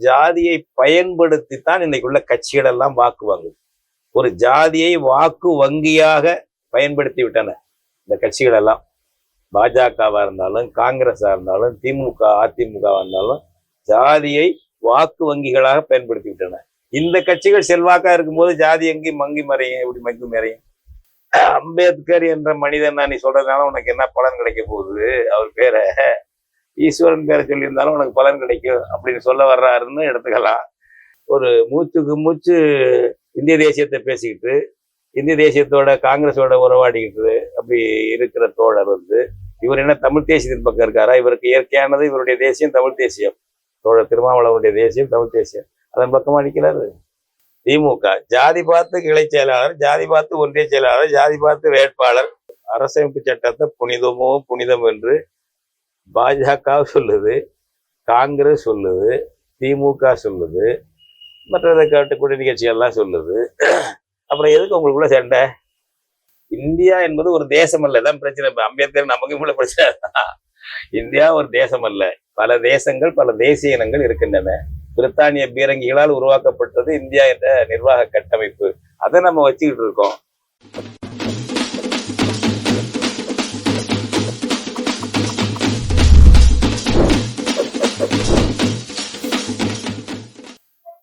ஜாதியை பயன்படுத்தித்தான் இன்னைக்குள்ள கட்சிகள் எல்லாம் வாக்கு வாங்குது. ஒரு ஜாதியை வாக்கு வங்கியாக பயன்படுத்தி விட்டன இந்த கட்சிகள் எல்லாம். பாஜகவா இருந்தாலும் காங்கிரஸா இருந்தாலும் திமுக அதிமுகவா இருந்தாலும் ஜாதியை வாக்கு வங்கிகளாக பயன்படுத்தி விட்டன. இந்த கட்சிகள் செல்வாக்கா இருக்கும்போது ஜாதி எங்கேயும் மங்கி மறையும், எப்படி மங்கி மறையும்? அம்பேத்கர் என்ற மனிதன் நீ சொல்றதுனால உனக்கு என்ன பலன் கிடைக்க போகுது? அவர் பேரை ஈஸ்வரன் பேரை சொல்லியிருந்தாலும் உனக்கு பலன் கிடைக்கும் அப்படின்னு சொல்ல வர்றாருன்னு எடுத்துக்கலாம். ஒரு மூச்சுக்கு மூச்சு இந்திய தேசியத்தை பேசிக்கிட்டு இந்திய தேசியத்தோட காங்கிரஸோட உறவாடிக்கிட்டு அப்படி இருக்கிற தோழர் இவர் என்ன தமிழ் தேசியத்தின் பக்கம் இருக்காரா? இவருக்கு இயற்கையானது இவருடைய தேசியம் தமிழ் தேசியம். தோழர் திருமாவளவனுடைய தேசியம் தமிழ் தேசியம். அதன் பக்கமா நிற்கிறாரு. திமுக ஜாதி பார்த்து கிளை செயலாளர், ஜாதி பார்த்து ஒன்றிய செயலாளர், ஜாதி பார்த்து வேட்பாளர். அரசமைப்பு சட்டத்தை புனிதமோ புனிதம் என்று பாஜக சொல்லுது, காங்கிரஸ் சொல்லுது, திமுக சொல்லுது, மற்றதை கூட்டணி நிகழ்ச்சிகள்லாம் சொல்லுது. அப்புறம் எதுக்கு உங்களுக்குள்ள சண்டை? இந்தியா என்பது ஒரு தேசம் அல்ல, தான் பிரச்சனை. அம்பேத்கர் நமக்கு உள்ள பிரச்சனை. இந்தியா ஒரு தேசம் அல்ல, பல தேசங்கள் பல தேசிய இனங்கள் இருக்கின்றன. பிரித்தானிய பீரங்கிகளால் உருவாக்கப்பட்டது இந்தியா என்ற நிர்வாக கட்டமைப்பு. அதை நம்ம வச்சுக்கிட்டு இருக்கோம்.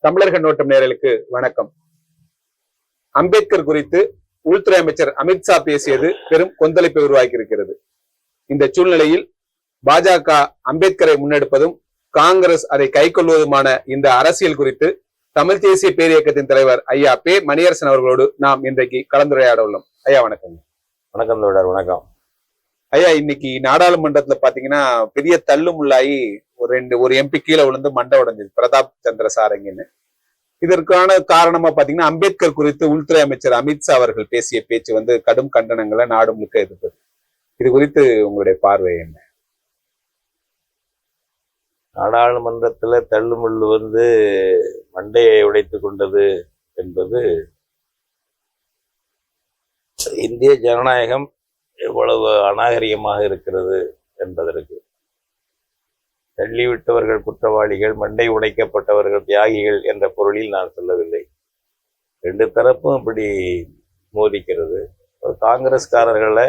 தமிழர் கண்ணோட்டம் நேயர்களுக்கு வணக்கம். அம்பேத்கர் குறித்து உள்துறை அமைச்சர் அமித்ஷா பேசியது பெரும் கொந்தளிப்பை உருவாக்கி இருக்கிறது. இந்த சூழ்நிலையில் பாஜக அம்பேத்கரை முன்னெடுப்பதும் காங்கிரஸ் அதை கைக்கொள்வதுமான இந்த அரசியல் குறித்து தமிழ் தேசிய பேரியக்கத்தின் தலைவர் ஐயா பே மணியரசன் அவர்களோடு நாம் இன்றைக்கு கலந்துரையாட உள்ளோம். ஐயா வணக்கம். வணக்கம் தோழர். வணக்கம் ஐயா. இன்னைக்கு நாடாளுமன்றத்துல பாத்தீங்கன்னா பெரிய தள்ளுமுள்ளாயி ஒரு எம்பி கீழே விழுந்து மண்டை உடைஞ்சது, பிரதாப் சந்திர சாரங்கின்னு. இதற்கான காரணமா பாத்தீங்கன்னா அம்பேத்கர் குறித்து உள்துறை அமைச்சர் அமித்ஷா அவர்கள் பேசிய பேச்சு கடும் கண்டனங்களை நாடு முழுக்க எதிர்ப்பது. இது குறித்து உங்களுடைய பார்வை என்ன? நாடாளுமன்றத்துல தள்ளுமுள்ளு மண்டையை உடைத்து கொண்டது என்பது இந்திய ஜனநாயகம் எவ்வளவு அநாகரிகமாக இருக்கிறது என்பதற்கு. தள்ளிவிட்டவர்கள் குற்றவாளிகள், மண்டை உடைக்கப்பட்டவர்கள் தியாகிகள் என்ற பொருளில் நான் சொல்லவில்லை. ரெண்டு தரப்பும் இப்படி மோதிக்கிறது. காங்கிரஸ்காரர்களை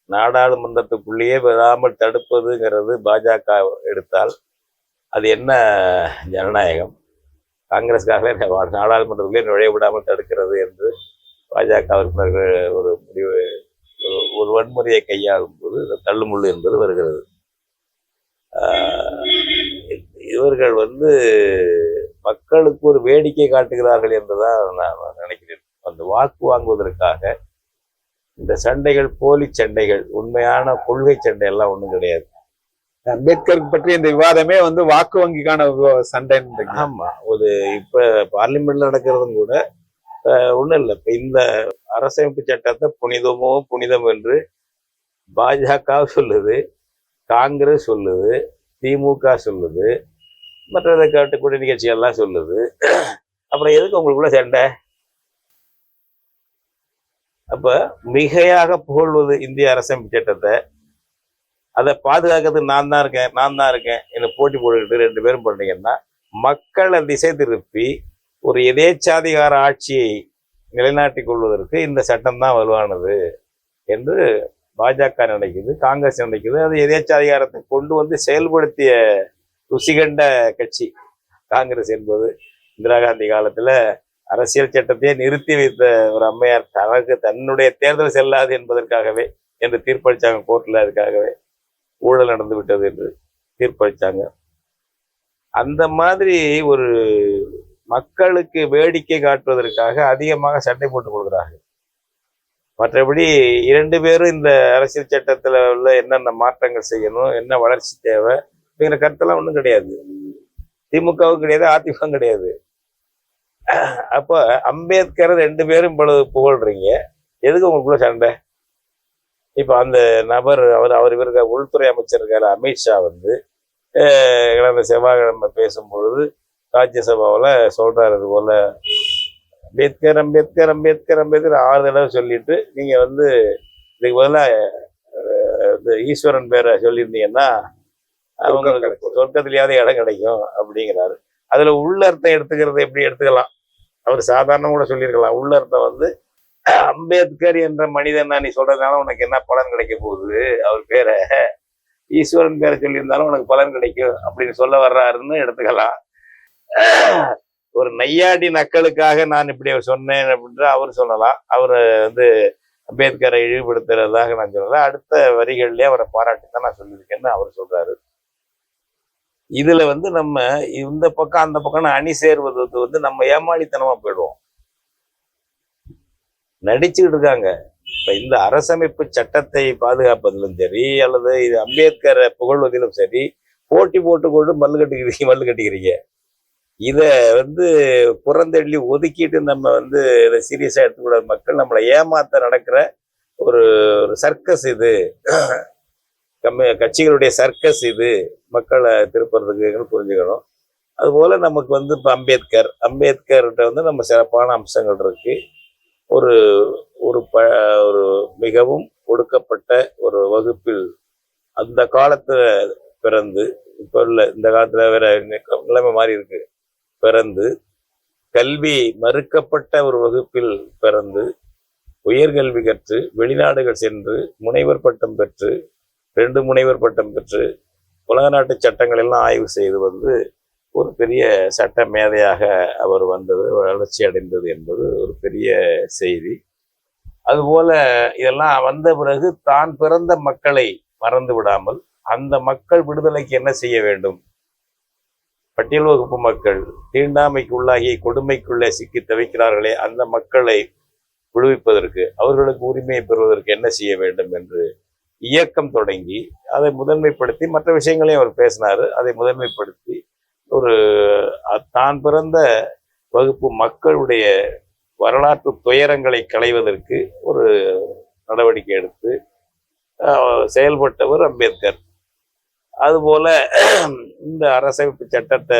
நாடாளுமன்றத்துக்குள்ளேயே வராமல் தடுப்பதுங்கிறது பாஜக எடுத்தால் அது என்ன ஜனநாயகம்? காங்கிரஸ்காரர்களே நாடாளுமன்றத்துக்குள்ளே நுழைய விடாமல் தடுக்கிறது என்று பாஜக உறுப்பினர்கள் ஒரு முடிவு, ஒரு வன்முறையை கையாளும் போது தள்ளுமுள்ளு என்பது வருகிறது. இவர்கள் மக்களுக்கு ஒரு வேடிக்கை காட்டுகிறார்கள் என்றுதான் நான் நினைக்கிறேன். அந்த வாக்கு வாங்குவதற்காக இந்த சண்டைகள் போலி சண்டைகள், உண்மையான கொள்கை சண்டை எல்லாம் ஒண்ணும் கிடையாது. அம்பேத்கர் பற்றி இந்த விவாதமே வாக்கு வங்கிக்கான சண்டை. ஆமா, இப்ப பார்லிமெண்ட்ல நடக்கிறதும் கூட ஒண்ணும் இல்லை. இப்ப இந்த அரசமைப்பு சட்டத்தை புனிதமோ புனிதம் என்று பாஜக சொல்லுது, காங்கிரஸ் சொல்லுது, திமுக சொல்லுது, மற்றதை கூட்டணி நிகழ்ச்சிகள்லாம் சொல்லுது. அப்புறம் எதுக்கு உங்களுக்குள்ள சண்டை? அப்ப மிகையாக புகழ்வது இந்திய அரசமைப்பு சட்டத்தை, அதை பாதுகாக்கிறது நான் தான் இருக்கேன் என்ன போட்டி போட்டுக்கிட்டு ரெண்டு பேரும் பண்ணீங்கன்னா மக்களை திசை திருப்பி ஒரு எதேச்சாதிகார ஆட்சியை நிலைநாட்டிக் கொள்வதற்கு இந்த சட்டம் தான் வலுவானது என்று பாஜக நினைக்குது, காங்கிரஸ் நினைக்குது. அது எதேச்சாதிகாரத்தை கொண்டு செயல்படுத்திய ருசிகண்ட கட்சி காங்கிரஸ் என்பது. இந்திரா காந்தி காலத்துல அரசியல் சட்டத்தையே நிறுத்தி வைத்த ஒரு அம்மையார் தனக்கு தன்னுடைய தேர்தல் செல்லாது என்பதற்காகவே என்று தீர்ப்பளிச்சாங்க கோர்ட்ல. அதுக்காகவே ஊழல் நடந்து விட்டது என்று தீர்ப்பளிச்சாங்க. அந்த மாதிரி ஒரு மக்களுக்கு வேடிக்கை காட்டுவதற்காக அதிகமாக சண்டை போட்டுக் கொள்கிறார்கள். மற்றபடி இரண்டு பேரும் இந்த அரசியல் சட்டத்துல உள்ள என்னென்ன மாற்றங்கள் செய்யணும், என்ன வளர்ச்சி தேவை அப்படிங்கிற கருத்தெல்லாம் ஒன்றும் கிடையாது. திமுகவும் கிடையாது, அதிமுகவும் கிடையாது. அப்ப அம்பேத்கர் ரெண்டு பேரும் இவ்வளவு புகழ்றீங்க, எதுக்கு உங்களுக்குள்ள சண்டை? இப்ப அந்த நபர் அவர் இவருக்கு உள்துறை அமைச்சர் இருக்காரு அமித்ஷா கடந்த செவ்வாய்க்கிழமை பேசும்பொழுது ராஜ்யசபாவில் சொல்றாரு, இது போல அம்பேத்கர் அம்பேத்கர் அம்பேத்கர் அம்பேத்கர் 6 தடவை சொல்லிட்டு நீங்க இதுக்கு பதிலாக ஈஸ்வரன் பேரை சொல்லியிருந்தீங்கன்னா அவங்களுக்கு சொர்க்கத்திலேயாவது இடம் கிடைக்கும் அப்படிங்கிறாரு. அதுல உள்ளர்த்தம் எடுத்துக்கிறது எப்படி எடுத்துக்கலாம், அவர் சாதாரண கூட சொல்லியிருக்கலாம். உள்ளர்த்தம் வந்து அம்பேத்கர் என்ற மனிதன் நீ சொல்றதுனால உனக்கு என்ன பலன் கிடைக்க போகுது, அவர் பேரை ஈஸ்வரன் பேரை சொல்லியிருந்தாலும் உனக்கு பலன் கிடைக்கும் அப்படின்னு சொல்ல வர்றாருன்னு எடுத்துக்கலாம். ஒரு நையாண்டி நக்களுக்காக நான் இப்படி சொன்னேன் அப்படின்ற அவர் சொல்லலாம். அவர் வந்து அம்பேத்கரை இழிவுபடுத்துறதாக நான் சொல்லல. அடுத்த வரிகள்லயே அவரை பாராட்டி தான் நான் சொல்லியிருக்கேன்னு அவர் சொல்றாரு. இதுல வந்து நம்ம இந்த பக்கம் அந்த பக்கம் அணி சேர்வது வந்து நம்ம ஏமாளித்தனமா போயிடுவோம். நடிச்சுக்கிட்டு இருக்காங்க. இப்ப இந்த அரசமைப்பு சட்டத்தை பாதுகாப்பதிலும் சரி, அல்லது இது அம்பேத்கரை புகழ்வதிலும் சரி, போட்டி போட்டுக்கொண்டு மல்லு கட்டிக்கிறீங்க. இத வந்து புறந்தள்ளி ஒதுக்கிட்டு நம்ம வந்து இதை சீரியஸா எடுத்துக்கூடாது. மக்கள் நம்மளை ஏமாத்த நடக்கிற ஒரு சர்க்கஸ் இது, கட்சிகளுடைய சர்க்கஸ் இது, மக்களை திருப்புறதுக்கு புரிஞ்சுக்கணும். அதுபோல நமக்கு வந்து இப்ப அம்பேத்கர்கிட்ட வந்து நம்ம சிறப்பான அம்சங்கள் இருக்கு. ஒரு ஒரு ஒரு மிகவும் ஒடுக்கப்பட்ட ஒரு வகுப்பில் அந்த காலத்துல பிறந்து, இப்ப இல்ல இந்த காலத்துல வேற நிலைமை மாறி இருக்கு, பிறந்து கல்வி மறுக்கப்பட்ட ஒரு வகுப்பில் பிறந்து உயர்கல்வி கற்று வெளிநாடுகள் சென்று முனைவர் பட்டம் பெற்று 2 முனைவர் பட்டம் பெற்று உலக நாட்டு சட்டங்கள் எல்லாம் ஆய்வு செய்து வந்து ஒரு பெரிய சட்ட மேதையாக அவர் வந்தது, வளர்ச்சி அடைந்தது என்பது ஒரு பெரிய செய்தி. அதுபோல இதெல்லாம் வந்த பிறகு தான் பிறந்த மக்களை மறந்து விடாமல் அந்த மக்கள் விடுதலைக்கு என்ன செய்ய வேண்டும், பட்டியல் வகுப்பு மக்கள் தீண்டாமைக்கு உள்ளாகி கொடுமைக்குள்ளே சிக்கி தவிக்கிறார்களே அந்த மக்களை விடுவிப்பதற்கு, அவர்களுக்கு உரிமையை பெறுவதற்கு என்ன செய்ய வேண்டும் என்று இயக்கம் தொடங்கி அதை முதன்மைப்படுத்தி, மற்ற விஷயங்களையும் அவர் பேசினாரு, அதை முதன்மைப்படுத்தி ஒரு தான் பிறந்த வகுப்பு மக்களுடைய வரலாற்று துயரங்களை களைவதற்கு ஒரு நடவடிக்கை எடுத்து செயல்பட்டவர் அம்பேத்கர். அதுபோல இந்த அரசமைப்பு சட்டத்தை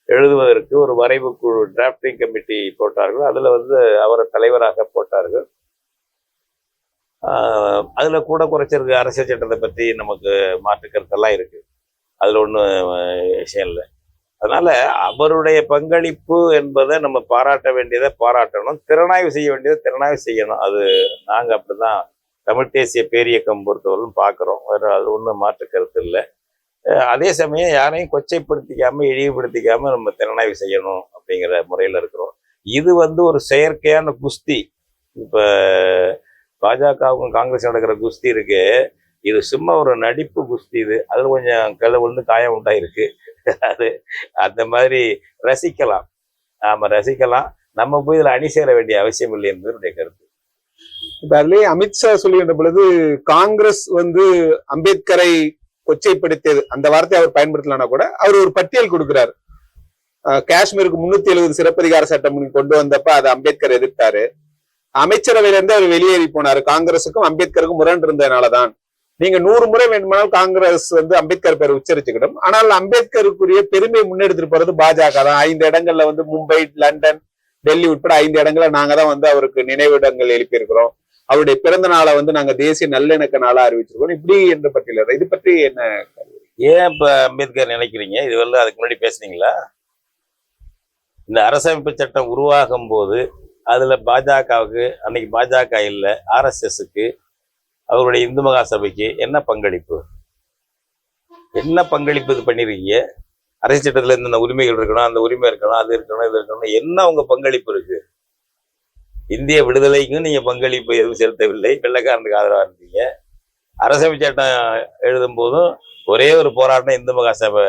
எழுதுவதற்கு ஒரு வரைவு குழு, டிராப்டிங் கமிட்டி போட்டார்கள். அதுல வந்து அவரை தலைவராக போட்டார்கள். அதுல கூட குறைச்சிருக்கு. அரசியல் சட்டத்தை பற்றி நமக்கு மாற்று கருத்தெல்லாம் இருக்கு, அதுல ஒன்றும் விஷயம் இல்லை. அதனால அவருடைய பங்களிப்பு என்பதை நம்ம பாராட்ட வேண்டியதை பாராட்டணும், திறனாய்வு செய்ய வேண்டியதை திறனாய்வு செய்யணும். அது நாங்க அப்படிதான் தமிழ் தேசிய பேரியக்கம் பொறுத்தவரைக்கும் பார்க்குறோம். வேற அது ஒன்றும் மாற்று கருத்து இல்லை. அதே சமயம் யாரையும் கொச்சைப்படுத்திக்காம இழிவுபடுத்திக்காம நம்ம திறனாய்வு செய்யணும் அப்படிங்கிற முறையில் இருக்கிறோம். இது வந்து ஒரு செயற்கையான குஸ்தி. இப்ப பாஜகவுக்கும் காங்கிரஸ் நடக்கிற குஸ்தி இருக்கு, இது சும்மா ஒரு நடிப்பு குஸ்தி. இது அதுல கொஞ்சம் கல்ல விழுந்து காயம் உண்டாயிருக்கு. அது அந்த மாதிரி ரசிக்கலாம், நாம ரசிக்கலாம். நம்ம போய் இதுல அணி சேர வேண்டிய அவசியம் இல்லை என்பது என்னுடைய கருத்து. இப்ப அதுலயே அமித்ஷா சொல்லுகின்ற பொழுது காங்கிரஸ் வந்து அம்பேத்கரை கொச்சைப்படுத்தியது அந்த வார்த்தையை அவர் பயன்படுத்தலன்னா கூட அவர் ஒரு பட்டியல் கொடுக்கிறார். காஷ்மீருக்கு 370 சிறப்பதிகார சட்டம் கொண்டு வந்தப்ப அதை அம்பேத்கர் எதிர்த்தாரு. அமைச்சரவையில இருந்து அவர் வெளியேறி போனாரு. காங்கிரஸுக்கும் அம்பேத்கருக்கும் முரண் இருந்ததுனாலதான். நீங்க 100 முறை வேண்டுமானால் காங்கிரஸ் வந்து அம்பேத்கர் பேரை உச்சரிச்சுக்கிடும், ஆனால் அம்பேத்கருக்குரிய பெருமையை முன்னெடுத்துட்டு போறது பாஜக தான். 5 இடங்கள்ல வந்து மும்பை, லண்டன், டெல்லி உட்பட 5 இடங்களை நாங்க தான் வந்து அவருக்கு நினைவிடங்கள் எழுப்பியிருக்கிறோம். அவருடைய பிறந்த நாளை வந்து நாங்க தேசிய நல்லிணக்க நாளா அறிவிச்சிருக்கோம். இப்படி என்ற பட்டியல இது பற்றி என்ன? ஏன் இப்ப அம்பேத்கர் நினைக்கிறீங்க? இது வந்து அதுக்கு முன்னாடி பேசுனீங்களா? இந்த அரசமைப்பு சட்டம் உருவாகும் போது அதுல பாஜகவுக்கு, அன்னைக்கு பாஜக இல்ல, RSSக்கு, அவருடைய இந்து மகாசபைக்கு என்ன பங்களிப்பு இது பண்ணிருக்கீங்க? அரசியல் சட்டத்துல இந்த உரிமைகள் இருக்கணும், அந்த உரிமை இருக்கணும், அது இருக்கணும், இது இருக்கணும், என்ன உங்க பங்களிப்பு இருக்கு? இந்திய விடுதலைக்கும் நீங்க பங்களிப்பு எதுவும் செலுத்தவில்லை, வெள்ளைக்காரனுக்கு ஆதரவா இருந்தீங்க. அரசமைப்பு சட்டம் எழுதும் போதும் ஒரே ஒரு போராட்டம் இந்து மகாசபை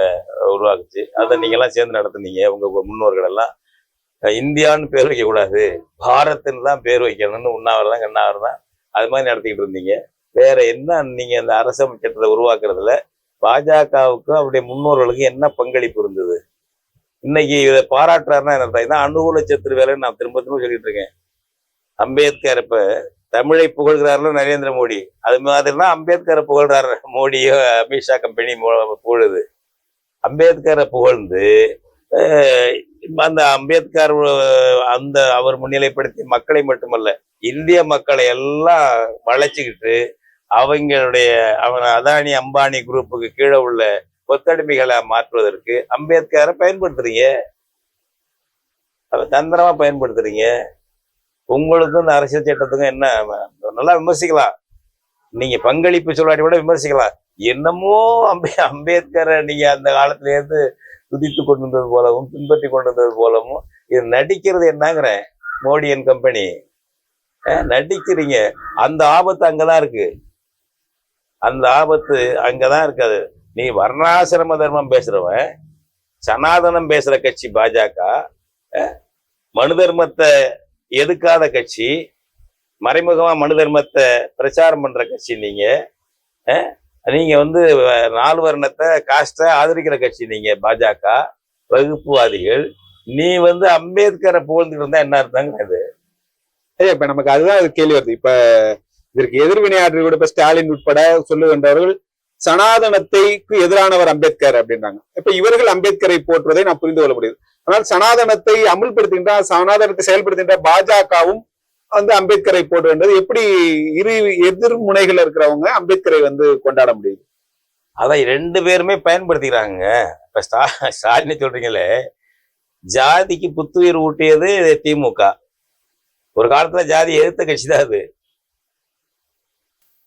உருவாக்குச்சு, அதை நீங்க எல்லாம் சேர்ந்து நடத்துனீங்க. உங்க முன்னோர்கள் எல்லாம் இந்தியான்னு பேர் வைக்க கூடாது, பாரத்ன்னு தான் பேர் வைக்கணும்னு உண்ணாவிரதம் கண்ணாவிரதம் அது மாதிரி நடத்திக்கிட்டு இருந்தீங்க. வேற என்ன நீங்க இந்த அரசமைப்பு சட்டத்தை உருவாக்குறதுல பாஜகவுக்கும் அவருடைய முன்னோர்களுக்கும் என்ன பங்களிப்பு இருந்தது? இன்னைக்கு இதை பாராட்டுறாருன்னா என்ன? இதான் அனுகூல சத்துரு வேலைன்னு நான் திரும்ப சொல்லிட்டு இருக்கேன். அம்பேத்கர் இப்ப தமிழை புகழ்கிறார்கள் நரேந்திர மோடி, அது மாதிரினா அம்பேத்கரை புகழ்றாரு மோடியோ அமித்ஷா கம்பெனி புகழுது. அம்பேத்கரை புகழ்ந்து அந்த அம்பேத்கர் அந்த அவர் முன்னிலைப்படுத்தி மக்களை மட்டுமல்ல இந்திய மக்களை எல்லாம் வளைச்சுக்கிட்டு அவங்க அதானி அம்பானி குரூப்புக்கு கீழே உள்ள கொத்தடிமைகளை மாற்றுவதற்கு அம்பேத்கரை பயன்படுத்துறீங்க. அதை தந்திரமா பயன்படுத்துறீங்க. உங்களுக்கும் இந்த அரசியல் சட்டத்துக்கும் என்ன, நல்லா விமர்சிக்கலாம். நீங்க பங்களிப்பு சொல்லாட்டி கூட விமர்சிக்கலாம். என்னமோ அம்பேத்கரை நீங்க அந்த காலத்துல இருந்து துதித்து கொண்டு வந்தது போலவும் பின்பற்றி கொண்டு வந்தது போலவும் இது நடிக்கிறது என்னங்கிறேன். மோடி அண்ட் கம்பெனி நடிக்கிறீங்க. அந்த ஆபத்து அங்கதான் இருக்கு. அந்த ஆபத்து அங்கதான் இருக்காது. நீ வர்ணாசிரம தர்மம் பேசுறவன், சனாதனம் பேசுற கட்சி பாஜக, மனு தர்மத்தை எதுக்காத கட்சி, மறைமுகமா மனு தர்மத்தை பிரச்சாரம் பண்ற கட்சி நீங்க. நீங்க வந்து 4 வர்ணத்தை காஸ்ட ஆதரிக்கிற கட்சி நீங்க பாஜக, வகுப்புவாதிகள். நீ வந்து அம்பேத்கரை புகழ்ந்துட்டு இருந்தா என்ன அர்த்தங்கிறது? இப்ப நமக்கு அதுதான் கேள்வி வருது. இப்ப இதற்கு எதிர்வினையாற்றி கூட இப்ப ஸ்டாலின் உட்பட சொல்லுகின்றவர்கள் சனாதனத்தைக்கு எதிரானவர் அம்பேத்கர் அப்படின்றாங்க. இப்ப இவர்கள் அம்பேத்கரை போற்றுவதை நான் புரிந்து கொள்ள முடியுது. ஆனால் சனாதனத்தை அமுல்படுத்துகின்ற, சனாதனத்தை செயல்படுத்துகின்ற பாஜகவும் வந்து அம்பேத்கரை போற்றுகின்றது. எப்படி இரு எதிர் முனைகள் இருக்கிறவங்க அம்பேத்கரை வந்து கொண்டாட முடியுது? அதான் 2 பேருமே பயன்படுத்திக்கிறாங்க. இப்ப ஸ்டாலின் சொல்றீங்களே, ஜாதிக்கு புத்துயிர் ஊட்டியது திமுக. ஒரு காலத்துல ஜாதி எதிர்த்த கட்சி தான் அது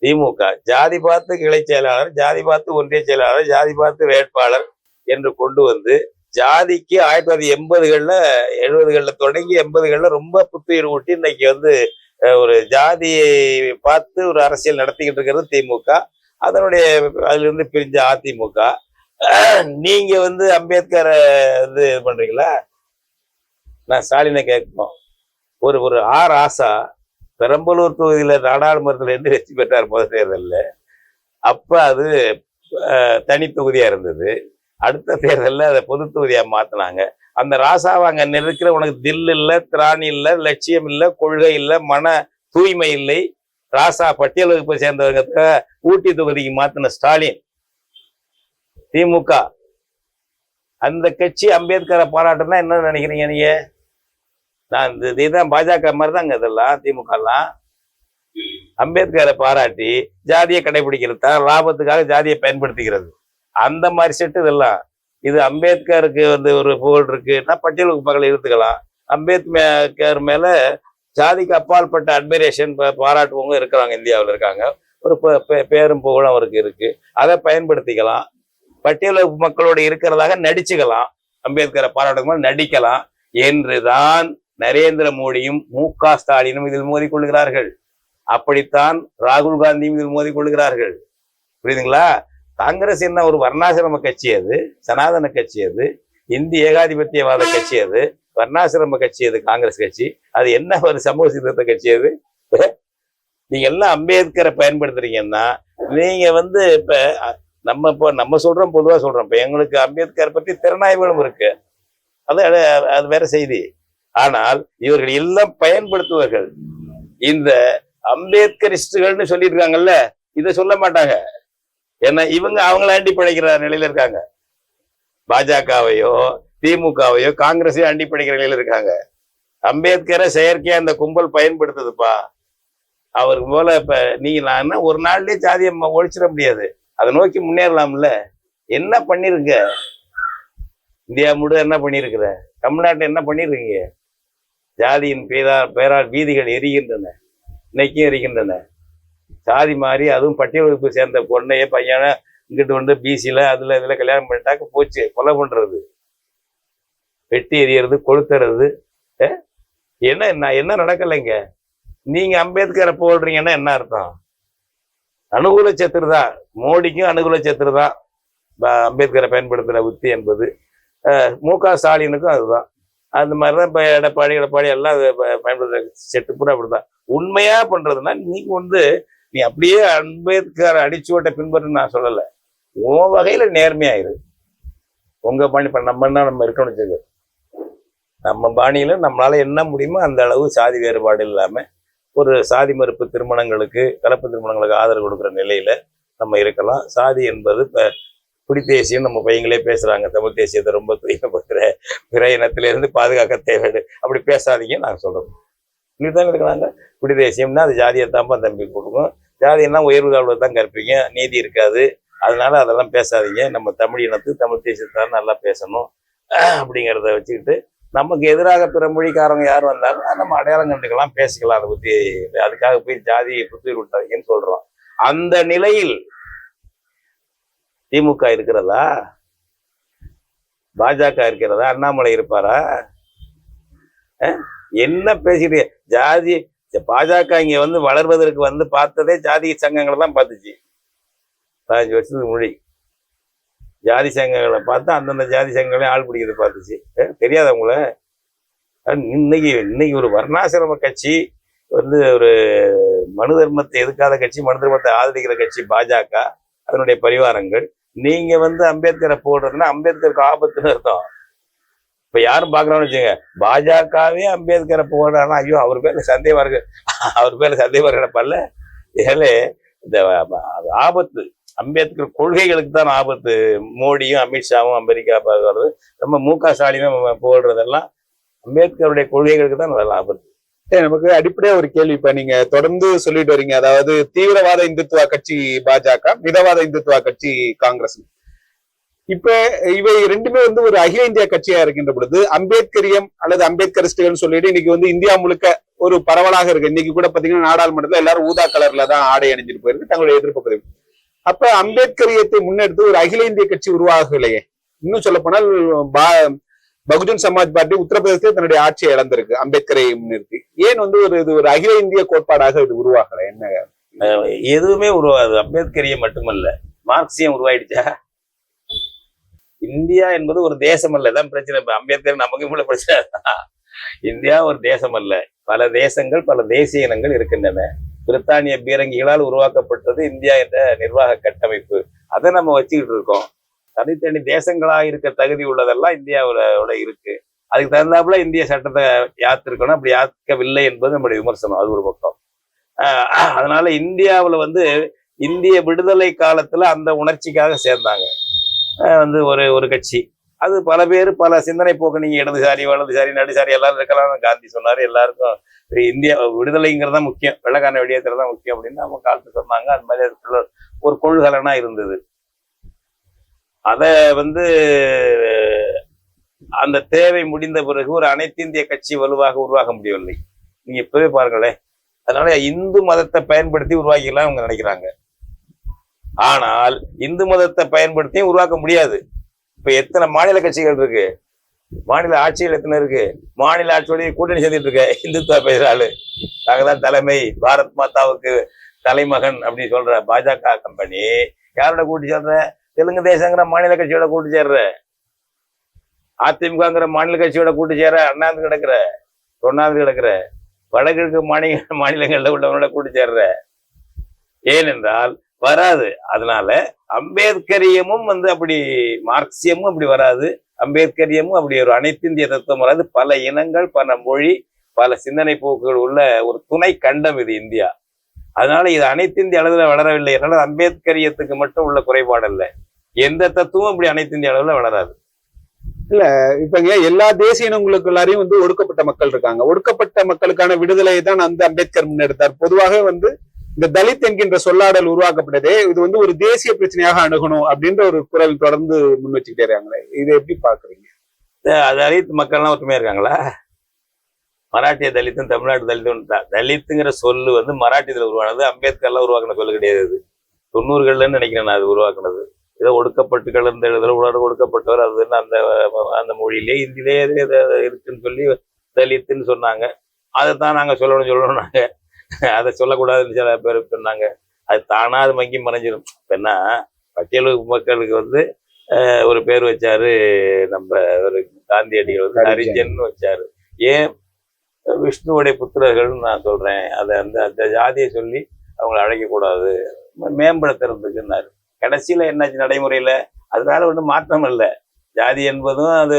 திமுக. ஜாதி பார்த்து கிளை செயலாளர், ஜாதி பார்த்து ஒன்றிய செயலாளர், ஜாதி பார்த்து வேட்பாளர் என்று கொண்டு வந்து ஜாதிக்கு 1980களில் 70களில் தொடங்கி 80களில் ரொம்ப புத்துயிர் ஊட்டி இன்னைக்கு வந்து ஒரு ஜாதியை பார்த்து ஒரு அரசியல் நடத்திக்கிட்டு இருக்கிறது திமுக. அதனுடைய அதுல இருந்து பிரிஞ்ச அதிமுக. நீங்க வந்து அம்பேத்கரை வந்து இது பண்றீங்களா? நான் ஸ்டாலினை கேட்கணும். ஒரு ஆர் ஆசா பெரம்பலூர் தொகுதியில நாடாளுமன்றத்துல இருந்து வெற்றி பெற்றார் முதல் தேர்தலில். அப்ப அது தனி தொகுதியா இருந்தது. அடுத்த தேர்தலில் அதை பொது தொகுதியா மாத்தினாங்க. அந்த ராசாவை அங்க நிற்கிற உனக்கு தில் இல்லை, திராணி இல்லை, லட்சியம் இல்லை, கொள்கை இல்லை, மன தூய்மை இல்லை. ராசா பட்டியல் வகுப்பை சேர்ந்தவங்க ஊட்டி தொகுதிக்கு மாத்தின ஸ்டாலின் திமுக. அந்த கட்சி அம்பேத்கரை பாராட்டுனா என்ன நினைக்கிறீங்க நீங்க? நான் இதுதான் பாஜக மாதிரி தாங்க இதெல்லாம். திமுக எல்லாம் அம்பேத்கரை பாராட்டி ஜாதியை கடைபிடிக்கிறது தான், லாபத்துக்காக ஜாதியை பயன்படுத்திக்கிறது. அந்த மாதிரி செட்டு இதெல்லாம். இது அம்பேத்கருக்கு வந்து ஒரு புகழ் இருக்குன்னா பட்டியல் மக்களை இருத்துக்கலாம். அம்பேத்கர் மேல ஜாதிக்கு அப்பாற்பட்ட அட்மைரேஷன் பாராட்டுவங்க இருக்கிறாங்க, இந்தியாவில் இருக்காங்க. ஒரு பேரும் புகழும் அவருக்கு இருக்கு. அதை பயன்படுத்திக்கலாம். பட்டியல் மக்களோட இருக்கிறதாக நடிச்சுக்கலாம். அம்பேத்கரை பாராட்டுக்கு நடிக்கலாம் என்றுதான் நரேந்திர மோடியும் மு.க. ஸ்டாலினும் இதில் மோதிக்கொள்கிறார்கள். அப்படித்தான் ராகுல் காந்தியும் இதில் மோதிக்கொள்கிறார்கள். புரியுதுங்களா? காங்கிரஸ் என்ன ஒரு வர்ணாசிரம கட்சி, அது சனாதன கட்சி, அது இந்திய ஏகாதிபத்தியவாத கட்சி, அது வர்ணாசிரம கட்சி, அது காங்கிரஸ் கட்சி. அது என்ன ஒரு சமூக சீர்திருத்த கட்சி அது? நீங்க எல்லாம் அம்பேத்கரை பயன்படுத்துறீங்கன்னா நீங்க வந்து இப்ப நம்ம சொல்றோம், பொதுவா சொல்றோம். இப்ப எங்களுக்கு அம்பேத்கர் பற்றி திறனாய்வுகளும் இருக்கு. அது வேற செய்தி. ஆனால் இவர்கள் எல்லாம் பயன்படுத்துவார்கள். இந்த அம்பேத்கரிஸ்டுகள்னு சொல்லியிருக்காங்கல்ல, இதை சொல்ல மாட்டாங்க. ஏன்னா இவங்க அவங்கள ஆண்டி படைக்கிற நிலையில இருக்காங்க. பாஜகவையோ திமுகவையோ காங்கிரஸையோ ஆண்டி படைக்கிற நிலையில இருக்காங்க. அம்பேத்கரை செயற்கையா அந்த கும்பல் பயன்படுத்துதுப்பா. அவருக்கு போல இப்ப நான் ஒரு நாள்லயே ஜாதியை ஒழிச்சிட முடியாது. அதை நோக்கி முன்னேறலாம்ல. என்ன பண்ணிருக்க? இந்தியா முழு என்ன பண்ணிருக்கிற? தமிழ்நாட்டில் என்ன பண்ணிருக்கீங்க? ஜாதியின் பெயரால் வீதிகள் எரிகின்றன, இன்னைக்கும் எரிகின்றன. சாதி மாறி அதுவும் பட்டியல் வகுப்பு சேர்ந்த பொண்ணையே பையனை இங்கிட்டு வந்து பிசியில அதுல இதுல கல்யாணம் பண்ணிட்டாக்க போச்சு. கொலை பண்றது, வெட்டி எறியறது, கொளுத்துறது. என்ன நடக்கலைங்க? நீங்க அம்பேத்கரை போடுறீங்கன்னா என்ன அர்த்தம்? அனுகூல சத்துருதான். மோடிக்கும் அனுகூல சத்துருதான் அம்பேத்கரை பயன்படுத்துற உத்தி என்பது. மு.க. ஸ்டாலினுக்கும் அதுதான். அந்த மாதிரிதான் இப்ப எடப்பாடி எல்லாம் பயன்படுத்துற செட்டு பூரா அப்படிதான். உண்மையா பண்றதுன்னா நீ அப்படியே அம்பேத்கர் அடிச்சுவட்டை பின்பற்று நான் சொல்லல. உன் வகையில நேர்மையாயிரு. உங்க பாணி நம்ம இருக்கணும்னு வச்சுக்க. நம்ம பாணியில நம்மளால என்ன முடியுமோ அந்த அளவு சாதி வேறுபாடு இல்லாம ஒரு சாதி மறுப்பு திருமணங்களுக்கு, கலப்பு திருமணங்களுக்கு ஆதரவு கொடுக்குற நிலையில நம்ம இருக்கலாம். சாதி என்பது இப்ப குடி தேசியம் நம்ம பையங்களே பேசுறாங்க. தமிழ் தேசியத்தை ரொம்ப தூய்மைப்படுத்துற பிற இனத்திலிருந்து பாதுகாக்க தேவை. அப்படி பேசாதீங்க நாங்க சொல்றோம். இப்படிதான் இருக்கிறாங்க. குடி தேசியம்னா அது ஜாதியைத்தாம்பா தம்பி கொடுக்கும். ஜாதியெல்லாம் உயர்வு தாழ்வு தான் கற்பீங்க, நீதி இருக்காது. அதனால அதெல்லாம் பேசாதீங்க. நம்ம தமிழ் இனத்துக்கு தமிழ் தேசியத்தால் நல்லா பேசணும் அப்படிங்கிறத வச்சுக்கிட்டு நமக்கு எதிராக பிற மொழிக்காரங்க யார் வந்தாலும் நம்ம அடையாளம் கண்டுக்கலாம், பேசிக்கலாம். அதை பத்தி அதுக்காக போய் ஜாதியை புத்துயிர் விட்டாங்கன்னு சொல்றோம். அந்த நிலையில் திமுக இருக்கிறதா, பாஜக இருக்கிறதா, அண்ணாமலை இருப்பாரா? என்ன பேசிட்டு ஜாதி பாஜக இங்க வந்து வளர்வதற்கு வந்து பார்த்ததே ஜாதி சங்கங்களை தான் பார்த்துச்சு. 15 வருஷத்துக்கு முன்னாடி ஜாதி சங்கங்களை பார்த்து அந்தந்த ஜாதி சங்கங்களையும் ஆள் பிடிக்கிறது பார்த்துச்சு. தெரியாத அவங்கள? இன்னைக்கு ஒரு வர்ணாசிரம கட்சி வந்து ஒரு மனு தர்மத்தை எதுக்காத கட்சி, மனு தர்மத்தை ஆதரிக்கிற கட்சி பாஜக, அதனுடைய பரிவாரங்கள். நீங்க வந்து அம்பேத்கரை போடுறதுன்னா அம்பேத்கருக்கு ஆபத்துன்னு அர்த்தம். இப்ப யாரும் பாக்குறான்னு வச்சுங்க, பாஜகவே அம்பேத்கரை போடுறாருன்னா ஐயோ அவர் பேர்ல சந்தேகம் இருக்கு, அவர் பேர்ல சந்தேகம் கிடப்பல்ல. ஏழே இந்த ஆபத்து அம்பேத்கர் கொள்கைகளுக்கு தான் ஆபத்து. மோடியும் அமித்ஷாவும் அமெரிக்கா வர்றது, நம்ம மு.க. ஸ்டாலினும் போடுறதெல்லாம் அம்பேத்கருடைய கொள்கைகளுக்கு தான் நல்ல ஆபத்து. நமக்கு அடிப்படையா ஒரு கேள்வி, இப்ப நீங்க தொடர்ந்து சொல்லிட்டு வரீங்க, அதாவது தீவிரவாத இந்துத்துவ கட்சி பாஜக, மிதவாத இந்துத்துவ கட்சி காங்கிரஸ். இப்ப இவை ரெண்டுமே வந்து ஒரு அகில இந்திய கட்சியா இருக்கின்ற பொழுது அம்பேத்கரியம் அல்லது அம்பேத்கரிஸ்டுகள் சொல்லிட்டு இன்னைக்கு வந்து இந்தியா முழுக்க ஒரு பரவலாக இருக்கு. இன்னைக்கு கூட பாத்தீங்கன்னா நாடாளுமன்றத்துல எல்லாரும் ஊதா கலர்ல தான் ஆடை அணிஞ்சிட்டு போயிருக்கு தங்களுடைய எதிர்ப்பு பதிவு. அப்ப அம்பேத்கரியத்தை முன்னெடுத்து ஒரு அகில இந்திய கட்சி உருவாகலையே. இன்னும் சொல்ல போனால் பகுஜன் சமாஜ் பார்ட்டி உத்தரப்பிரதேசத்தில் தன்னுடைய ஆட்சியை இழந்திருக்கு அம்பேத்கரை முன்னிறுத்தி. ஏன் வந்து இது ஒரு அகில இந்திய கோட்பாடாக இது உருவாகல? என்ன எதுவுமே உருவாது. அம்பேத்கரியம் மட்டுமல்ல, மார்க்சியம் உருவாயிடுச்சா? இந்தியா என்பது ஒரு தேசம் அல்ல, தான் பிரச்சனை. அம்பேத்கர் நமக்கு உள்ள பிரச்சனை. இந்தியா ஒரு தேசம் அல்ல, பல தேசங்கள், பல தேசிய இனங்கள் இருக்கின்றன. பிரித்தானிய பீரங்கிகளால் உருவாக்கப்பட்டது இந்தியா என்ற நிர்வாக கட்டமைப்பு. அதை நம்ம வச்சுக்கிட்டு இருக்கோம். தனித்தனி தேசங்களா இருக்க தகுதி உள்ளதெல்லாம் இந்தியாவோட இருக்கு. அதுக்கு தகுந்தாப்புல இந்திய சட்டத்தை யாத்திருக்கணும். அப்படி யாத்திக்கவில்லை என்பது நம்முடைய விமர்சனம். அது ஒரு பக்கம். அதனால இந்தியாவில் வந்து இந்திய விடுதலை காலத்துல அந்த உணர்ச்சிக்காக சேர்ந்தாங்க வந்து ஒரு கட்சி. அது பல பேர் பல சிந்தனை போக்கு, நீங்க இடதுசாரி வலதுசாரி நடுசாரி எல்லாரும் இருக்கலாம். காந்தி சொன்னாரு எல்லாருக்கும் இந்தியா விடுதலைங்கிறதா முக்கியம், வெள்ளக்காரனை வெளியேற்றுறதா முக்கியம் அப்படின்னு நம்ம காலத்து சொன்னாங்க. அது மாதிரி அதுக்குள்ள ஒரு கொள்கலனா இருந்தது. அத வந்து அந்த தேவை முடிந்த பிறகு ஒரு அனைத்து இந்திய கட்சி வலுவாக உருவாக முடியவில்லை. நீங்க இப்பவே பாருங்களேன். அதனால இந்து மதத்தை பயன்படுத்தி உருவாக்கிக்கலாம் அவங்க நினைக்கிறாங்க. ஆனால் இந்து மதத்தை பயன்படுத்தியும் உருவாக்க முடியாது. இப்ப எத்தனை மாநில கட்சிகள் இருக்கு, மாநில ஆட்சிகள் எத்தனை இருக்கு, மாநில ஆட்சியோடைய கூட்டணி சேர்ந்துட்டு இருக்க இந்துத்துவா பேசுறாள். நாங்கதான் தலைமை, பாரத் மாதாவுக்கு தலைமகன் அப்படின்னு சொல்ற பாஜக கம்பெனி யாரோட கூட்டி சேர்ற? தெலுங்கு தேசங்கிற மாநில கட்சியோட கூட்டு சேர்ற, அதிமுகங்கிற மாநில கட்சியோட கூட்டு சேர அண்ணாந்து கிடக்குற, தொண்ணாந்து கிடக்குற, வடகிழக்கு மாநிலங்கள்ல உள்ளவனோட கூட்டு சேர்ற. ஏனென்றால் வராது. அதனால அம்பேத்கரியமும் வந்து அப்படி, மார்க்சியமும் அப்படி வராது, அம்பேத்கரியமும் அப்படி ஒரு அனைத்து இந்திய தத்துவம் வராது. பல இனங்கள், பல மொழி, பல சிந்தனை போக்குகள் உள்ள ஒரு துணை கண்டம் இது இந்தியா. அதனால இது அனைத்து இந்திய அளவில் வளரவில்லை. அதனால அம்பேத்கரியத்துக்கு மட்டும் உள்ள குறைபாடு அல்ல, எந்த தத்துவம் இப்படி அனைத்து இந்திய அளவில் வளராது. இல்ல இப்ப எல்லா தேசிய இனங்களுக்கு எல்லாரையும் வந்து ஒடுக்கப்பட்ட மக்கள் இருக்காங்க. ஒடுக்கப்பட்ட மக்களுக்கான விடுதலையை தான் அந்த அம்பேத்கர் முன்னெடுத்தார். பொதுவாக வந்து இந்த தலித் என்கின்ற சொல்லாடல் உருவாக்கப்பட்டதே இது வந்து ஒரு தேசிய பிரச்சனையாக அணுகணும் அப்படின்ற ஒரு குரல் தொடர்ந்து முன் வச்சுக்கிட்டே இருக்காங்களே, இதை எப்படி பாக்குறீங்க? தலித் மக்கள்லாம் ஒற்றுமையா இருக்காங்களா? மராட்டிய தலித்தும் தமிழ்நாட்டு தலித்தும் தலித்துங்கிற சொல்லு வந்து மராட்டியத்துல உருவானது, அம்பேத்கர்லாம் உருவாக்கின சொல்லு கிடையாது. 90கள்லன்னு நினைக்கிறேன் நான் அது உருவாக்குனது. ஏதோ ஒடுக்கப்பட்டு கலந்த எழுதுற உலக ஒடுக்கப்பட்டவர் அதுன்னு அந்த மொழியிலே இந்தியிலே இருக்குன்னு சொல்லி தலித்துன்னு சொன்னாங்க. அதைத்தான் நாங்க சொல்லணும் நாங்க. அதை சொல்லக்கூடாதுன்னு சில பேர் சொன்னாங்க. அது தானா அது மங்கி மறைஞ்சிடும். என்ன பட்டியல் மக்களுக்கு வந்து ஒரு பேர் வச்சாரு நம்ம ஒரு காந்தியடிகள் வந்து ஹரிஜன் வச்சாரு. ஏன்? விஷ்ணுவுடைய புத்திரர்கள்னு நான் சொல்றேன். அதை அந்த ஜாதியை சொல்லி அவங்களை அழைக்கக்கூடாது, மேம்படுத்துறதுக்குன்னாரு. கடைசியில என்னாச்சு நடைமுறையில? அதனால ஒன்றும் மாற்றம் இல்லை. ஜாதி என்பதும் அது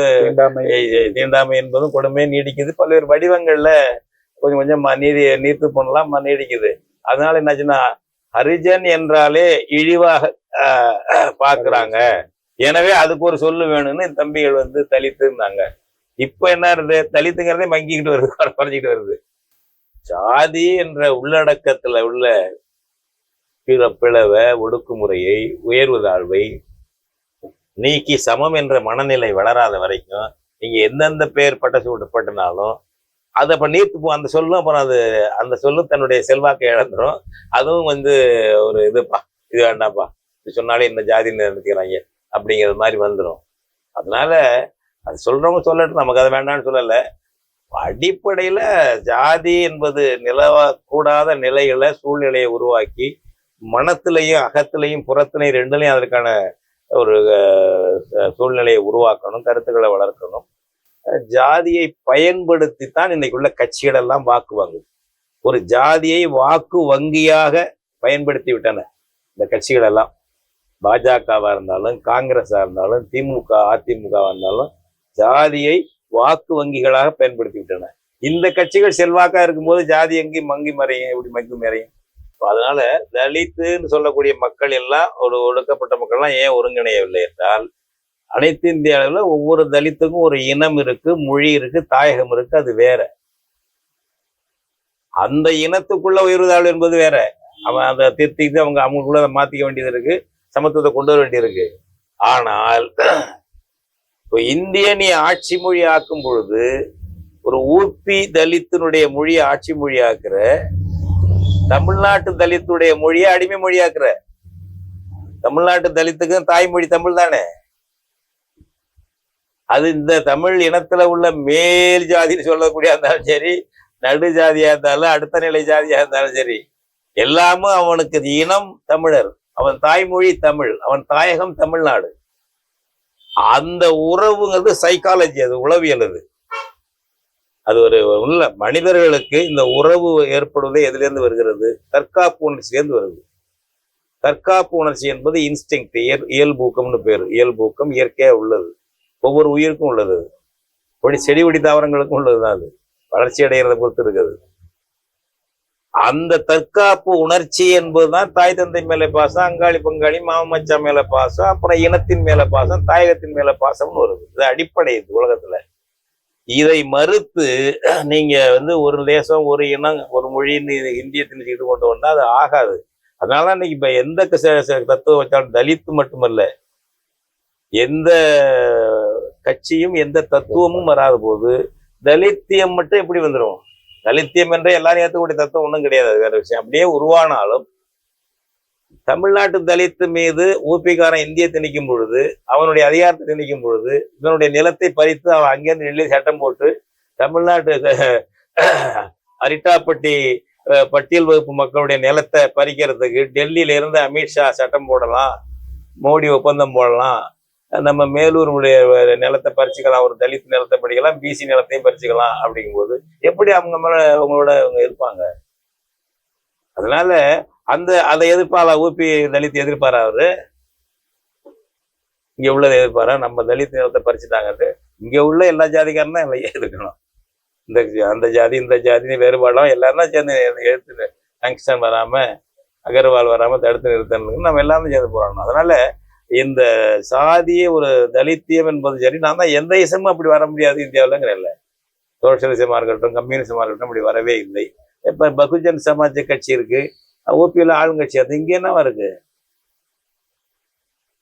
தீண்டாமை என்பதும் கொடுமை நீடிக்குது. பல்வேறு வடிவங்கள்ல கொஞ்சம் கொஞ்சம் நீர்த்து பண்ணலாம் நீடிக்குது. அதனால என்னாச்சுன்னா ஹரிஜன் என்றாலே இழிவாக பாக்குறாங்க. எனவே அதுக்கு ஒரு சொல்லு வேணும்னு தம்பிகள் வந்து தலித்துன்னாங்க. இப்ப என்ன இருது? தலித்துங்கிறதே மங்கிக்கிட்டு வருது, குறைஞ்சிக்கிட்டு வருது. ஜாதி என்ற உள்ளடக்கத்துல உள்ள பிளவ ஒடுக்குமுறையை, உயர்வு தாழ்வை நீக்கி சமம் என்ற மனநிலை வளராத வரைக்கும் நீங்க எந்தெந்த பேர் பட்ட சூட்டப்பட்டனாலும் அதை அப்ப நீர்த்து போ அந்த சொல்லும் அப்புறம் அது அந்த சொல்லும் தன்னுடைய செல்வாக்கை இழந்துரும். அதுவும் ஒரு இதுப்பா, இது வேண்டாப்பா, இது சொன்னாலே இந்த ஜாதின்னு நினைக்கிறாங்க அப்படிங்கிறது மாதிரி வந்துடும். அதனால அது சொல்றவங்க சொல்லட்டும், நமக்கு அதை வேண்டாம்னு சொல்லல. அடிப்படையில ஜாதி என்பது நிலவக்கூடாத நிலைகளை சூழ்நிலையை உருவாக்கி மனத்திலையும் அகத்திலையும் புறத்திலையும் ரெண்டுலையும் அதற்கான ஒரு சூழ்நிலையை உருவாக்கணும், கருத்துக்களை வளர்க்கணும். ஜாதியை பயன்படுத்தித்தான் இன்னைக்குள்ள கட்சிகள் எல்லாம் வாக்கு வாங்குது. ஒரு ஜாதியை வாக்கு வங்கியாக பயன்படுத்தி விட்டன இந்த கட்சிகள் எல்லாம். பாஜகவா இருந்தாலும் காங்கிரஸா இருந்தாலும் திமுக அதிமுகவா இருந்தாலும் ஜாதியை வாக்கு வங்கிகளாக பயன்படுத்தி விட்டன. இந்த கட்சிகள் செல்வாக்கா இருக்கும்போது ஜாதி எங்கேயும் மங்கி மறையும், எப்படி மங்கி மறையும்? அதனால தலித்துன்னு சொல்லக்கூடிய மக்கள் எல்லாம், ஒரு ஒடுக்கப்பட்ட மக்கள் எல்லாம் ஏன் ஒருங்கிணையவில்லை என்றால், அனைத்து இந்திய அளவுல ஒவ்வொரு தலித்துக்கும் ஒரு இனம் இருக்கு, மொழி இருக்கு, தாயகம் இருக்கு, அது வேற. அந்த இனத்துக்குள்ள உயர்வுதாழ்வு என்பது வேற. அவன் அதை திருத்திக்கிட்டு அவங்களுக்குள்ள அதை மாத்திக்க வேண்டியது இருக்கு, சமத்துவத்தை கொண்டு வர வேண்டியது இருக்கு. ஆனால் இப்போ இந்திய நீ ஆட்சி மொழி ஆக்கும் பொழுது ஒரு ஊபி தலித்தினுடைய மொழியை ஆட்சி மொழி ஆக்குற, தமிழ்நாட்டு தலித்துடைய மொழியை அடிமை மொழியாக்குற. தமிழ்நாட்டு தலித்துக்கு தாய்மொழி தமிழ் தானே. அது இந்த தமிழ் இனத்துல உள்ள மேல் ஜாதின்னு சொல்லக்கூடிய இருந்தாலும் சரி, நடு ஜாதியா இருந்தாலும் அடுத்த நிலை ஜாதியா இருந்தாலும் சரி, எல்லாமும் அவனுக்கு இனம் தமிழர், அவன் தாய்மொழி தமிழ், அவன் தாயகம் தமிழ்நாடு. அந்த உறவுங்கிறது சைக்காலஜி, அது உளவியல். அது உள்ள மனிதர்களுக்கு இந்த உறவு ஏற்படுவதே எதிலிருந்து வருகிறது? தற்காப்பு உணர்ச்சியிலிருந்து வருது. தற்காப்பு உணர்ச்சி என்பது இன்ஸ்டிங், இயல்பூக்கம்னு பேரு. இயல்பூக்கம் இயற்கையா உள்ளது, ஒவ்வொரு உயிருக்கும் உள்ளது. அப்படி செடி கொடி தாவரங்களுக்கும் உள்ளதுதான். அது வளர்ச்சி அடைகிறத பொறுத்து இருக்குது. அந்த தற்காப்பு உணர்ச்சி என்பதுதான் தாய் தந்தை மேல பாசம், அங்காளி பங்காளி மாமன் மச்சான் மேல பாசம், அப்புறம் இனத்தின் மேல பாசம், தாயகத்தின் மேல பாசம்னு வருது. இது அடிப்படை உலகத்துல. இதை மறுத்து நீங்க ஒரு தேசம், ஒரு இனம், ஒரு மொழின்னு இந்திய திணிச்சுக்கிட்டு கொண்டு வந்தா அது ஆகாது. அதனால இன்னைக்கு இப்ப எந்த தத்துவம் வச்சாலும் தலித்து மட்டுமல்ல, எந்த கட்சியும் எந்த தத்துவமும் வராத போது தலித்தியம் மட்டும் எப்படி வந்துடும்? தலித்தியம் என்ற எல்லாரும் ஏற்றக்கூடிய தத்துவம் ஒன்றும் கிடையாது, அது வேற விஷயம். அப்படியே உருவானாலும் தமிழ்நாட்டு தலித்து மீது ஊபிக்காரன் இந்திய திணிக்கும் பொழுது, அவனுடைய அதிகாரத்தை திணிக்கும் பொழுது, இதனுடைய நிலத்தை பறித்து அவன் அங்கேருந்து டெல்லி சட்டம் போட்டு தமிழ்நாட்டு அரிட்டாப்பட்டி பட்டியல் வகுப்பு மக்களுடைய நிலத்தை பறிக்கிறதுக்கு டெல்லியில இருந்து அமித்ஷா சட்டம் போடலாம், மோடி ஒப்பந்தம் போடலாம், நம்ம மேலூருடைய நிலத்தை பறிச்சுக்கலாம், ஒரு தலித் நிலத்தை படிக்கலாம், பிசி நிலத்தையும் பறிச்சுக்கலாம். அப்படிங்கும்போது எப்படி அவங்க மேல அவங்களோட அவங்க இருப்பாங்க? அதனால அதை எதிர்ப்பாரா? ஊபி தலித் எதிர்ப்பாரா? அவரு இங்க உள்ளதை எதிர்ப்பாரா? நம்ம தலித் நிலத்தை பறிச்சுட்டாங்கன்ட்டு இங்க உள்ள எல்லா ஜாதிக்காரன் தான் எதிர்க்கணும். அந்த ஜாதி இந்த ஜாதின்னு வேறுபாடும் எல்லாரும் தான் சேர்ந்து எடுத்து டங்ஸ்டன் வராம, அகர்வால் வராம தடுத்து நிறுத்தணும் நம்ம எல்லாரும் சேர்ந்து போராடணும். அதனால இந்த சாதிய ஒரு தலித்தியம் என்பது சரி, நான் தான் எந்த இசமும் அப்படி வர முடியாது இந்தியாவிலங்கிறல்ல. சோசியலிசமா இருக்கட்டும், கம்யூனிசமா இருக்கட்டும், அப்படி வரவே இல்லை. இப்ப பகுஜன் சமாஜ் கட்சி இருக்கு, ஓபியில ஆளுங்கட்சி, அது இங்க என்னவா இருக்கு?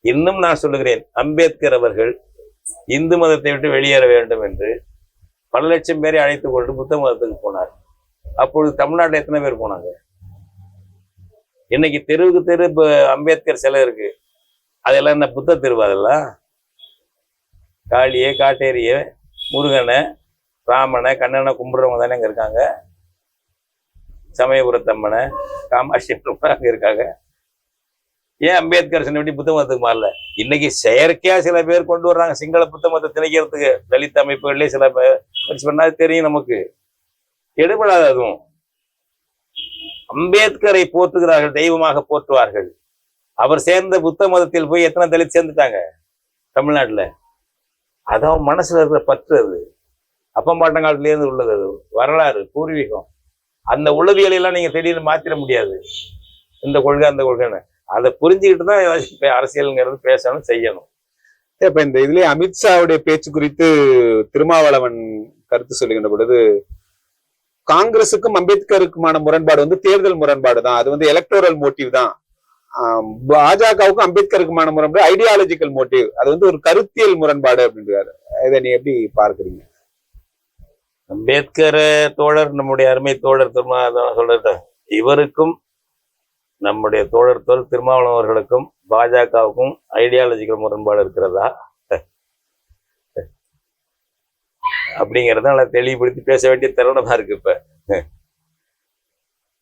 இன்னும் நான் சொல்லுகிறேன், அம்பேத்கர் அவர்கள் இந்து மதத்தை விட்டு வெளியேற வேண்டும் என்று பல லட்சம் பேரை அழைத்து கொண்டு புத்த மதத்துக்கு போனார். அப்பொழுது தமிழ்நாட்டில் எத்தனை பேர் போனாங்க? இன்னைக்கு தெருவுக்கு தெரு இப்ப அம்பேத்கர் சிலை இருக்கு, அதெல்லாம் என்ன புத்த தெருவு? அதெல்லாம் காளியே, காட்டேரிய, முருகனை, ராமனை, கண்ணனை கும்பிடுறவங்க தானே அங்க இருக்காங்க. சமயபுரத்தம்மனை, காமாட்சி அங்க இருக்காங்க. ஏன் அம்பேத்கர் சொன்னபடி புத்த மதத்துக்கு மாறல? இன்னைக்கு செயற்கையா சில பேர் கொண்டு வர்றாங்க சிங்கள புத்த மதத்தை திணிக்கிறதுக்கு. தலித் அமைப்புகளே சில பேர் பண்ணா தெரியும் நமக்கு, எடுபடாது. அதுவும் அம்பேத்கரை போற்றுகிறார்கள், தெய்வமாக போற்றுவார்கள். அவர் சேர்ந்த புத்த மதத்தில் போய் எத்தனை தலித் சேர்ந்துட்டாங்க தமிழ்நாட்டுல? அதான் மனசுல இருக்கிற பற்று, அது அப்பம்பாட்டங்காலத்துல இருந்து உள்ளது, அது வரலாறு, பூர்வீகம். அந்த உளவியலை எல்லாம் நீங்க திடீர்னு மாத்திர முடியாது. இந்த கொள்கை அந்த கொள்கைன்னு அதை புரிஞ்சுக்கிட்டு தான் அரசியல்ங்கிறது பேசணும், செய்யணும். இப்ப இந்த இதுலயே அமித்ஷாவுடைய பேச்சு குறித்து திருமாவளவன் கருத்து சொல்லுகின்ற பொழுது, காங்கிரசுக்கும் அம்பேத்கருக்குமான முரண்பாடு தேர்தல் முரண்பாடு தான், அது எலக்டோரல் மோட்டிவ் தான். பாஜகவுக்கும் அம்பேத்கருக்குமான முரண்பாடு ஐடியாலஜிக்கல் மோட்டிவ், அது வந்து ஒரு கருத்தியல் முரண்பாடு அப்படின்றாரு. இதை நீ எப்படி பார்க்கறீங்க? அம்பேத்கர் தோழர், நம்முடைய அருமை தோழர் சொல்றது, இவருக்கும் நம்முடைய தோழர் திருமாவளவன் அவர்களுக்கும் பாஜகவுக்கும் ஐடியாலஜிக்கல் முரண்பாடு இருக்கிறதா அப்படிங்கறத நல்லா தெளிவுபடுத்தி பேச வேண்டிய தருணமா இருக்கு. இப்ப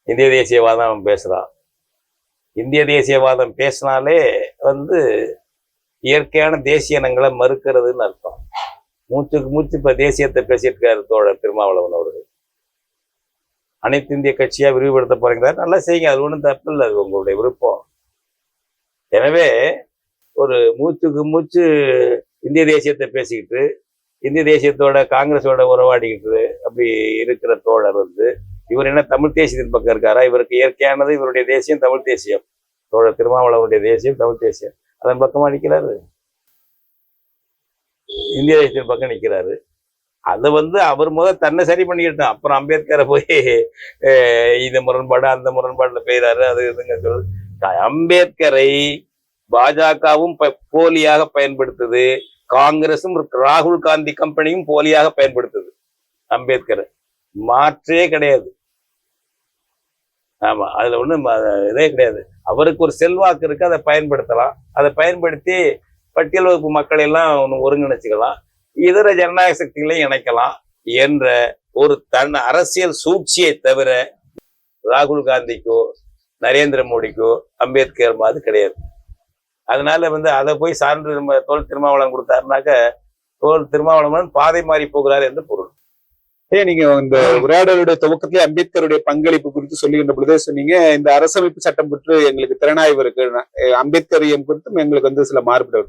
இந்திய தேசியவாதம் அவன் பேசுறான். இந்திய தேசியவாதம் பேசினாலே வந்து இயற்கையான தேசிய இனங்களை மறுக்கிறதுன்னு அர்த்தம். மூச்சுக்கு மூச்சு இப்ப தேசியத்தை பேசிட்டு இருக்காரு தோழர் திருமாவளவன் அவர்கள். அனைத்து இந்திய கட்சியா விரிவுபடுத்த போறீங்க, நல்லா செய்யுங்க, அது ஒன்றும் தப்பு இல்லை, அது உங்களுடைய விருப்பம். எனவே ஒரு மூச்சுக்கு மூச்சு இந்திய தேசியத்தை பேசிக்கிட்டு இந்திய தேசியத்தோட காங்கிரஸோட உறவாடிக்கிட்டு அப்படி இருக்கிற தோழர் வந்து இவர் என்ன தமிழ் தேசியத்தின் பக்கம் இருக்காரா? இவருக்கு இயற்கையானது இவருடைய தேசியம் தமிழ் தேசியம், தோழர் திருமாவளவனுடைய தேசியம் தமிழ் தேசியம், அதன் பக்கமா நிற்கிறாரு, இந்திய தேசியத்தின் பக்கம் நிற்கிறாரு. அதை வந்து அவர் முதல் தன்னை சரி பண்ணிக்கிட்டான். அப்புறம் அம்பேத்கரை போய் இந்த முரண்பாடு அந்த முரண்பாடுல பெய்றாரு, அது இதுங்க சொல்லு. அம்பேத்கரை பாஜகவும் போலியாக பயன்படுத்துது, காங்கிரசும் ராகுல் காந்தி கம்பெனியும் போலியாக பயன்படுத்துது அம்பேத்கரை. மாற்றே கிடையாது. ஆமா, அதுல ஒண்ணும் இதே கிடையாது. அவருக்கு ஒரு செல்வாக்கு இருக்கு, அதை பயன்படுத்தலாம். அதை பயன்படுத்தி பட்டியல் வகுப்பு மக்களை எல்லாம் ஒருங்கிணைச்சுக்கலாம், இதர ஜனநாயக சக்திகளையும் இணைக்கலாம் என்ற ஒரு அரசியல் சூழ்ச்சியை தவிர ராகுல் காந்திக்கோ நரேந்திர மோடிக்கோ அம்பேத்கர் மாதிரி கிடையாது. அதனால வந்து அதை போய் சான்று தோல் திருமாவளவன் கொடுத்தாருனாக்க தோல் திருமாவளவன் பாதை மாறி போகிறார் என்று பொருள். நீங்க இந்த உரையாடலுடைய துவக்கத்திலே அம்பேத்கருடைய பங்களிப்பு குறித்து சொல்லுகின்ற பொழுதே சொன்னீங்க, இந்த அரசமைப்பு சட்டம் பற்றி எங்களுக்கு திறனாய்வு இருக்கு, அம்பேத்கரியம் குறித்தும் எங்களுக்கு வந்து சில மாறுபடும்.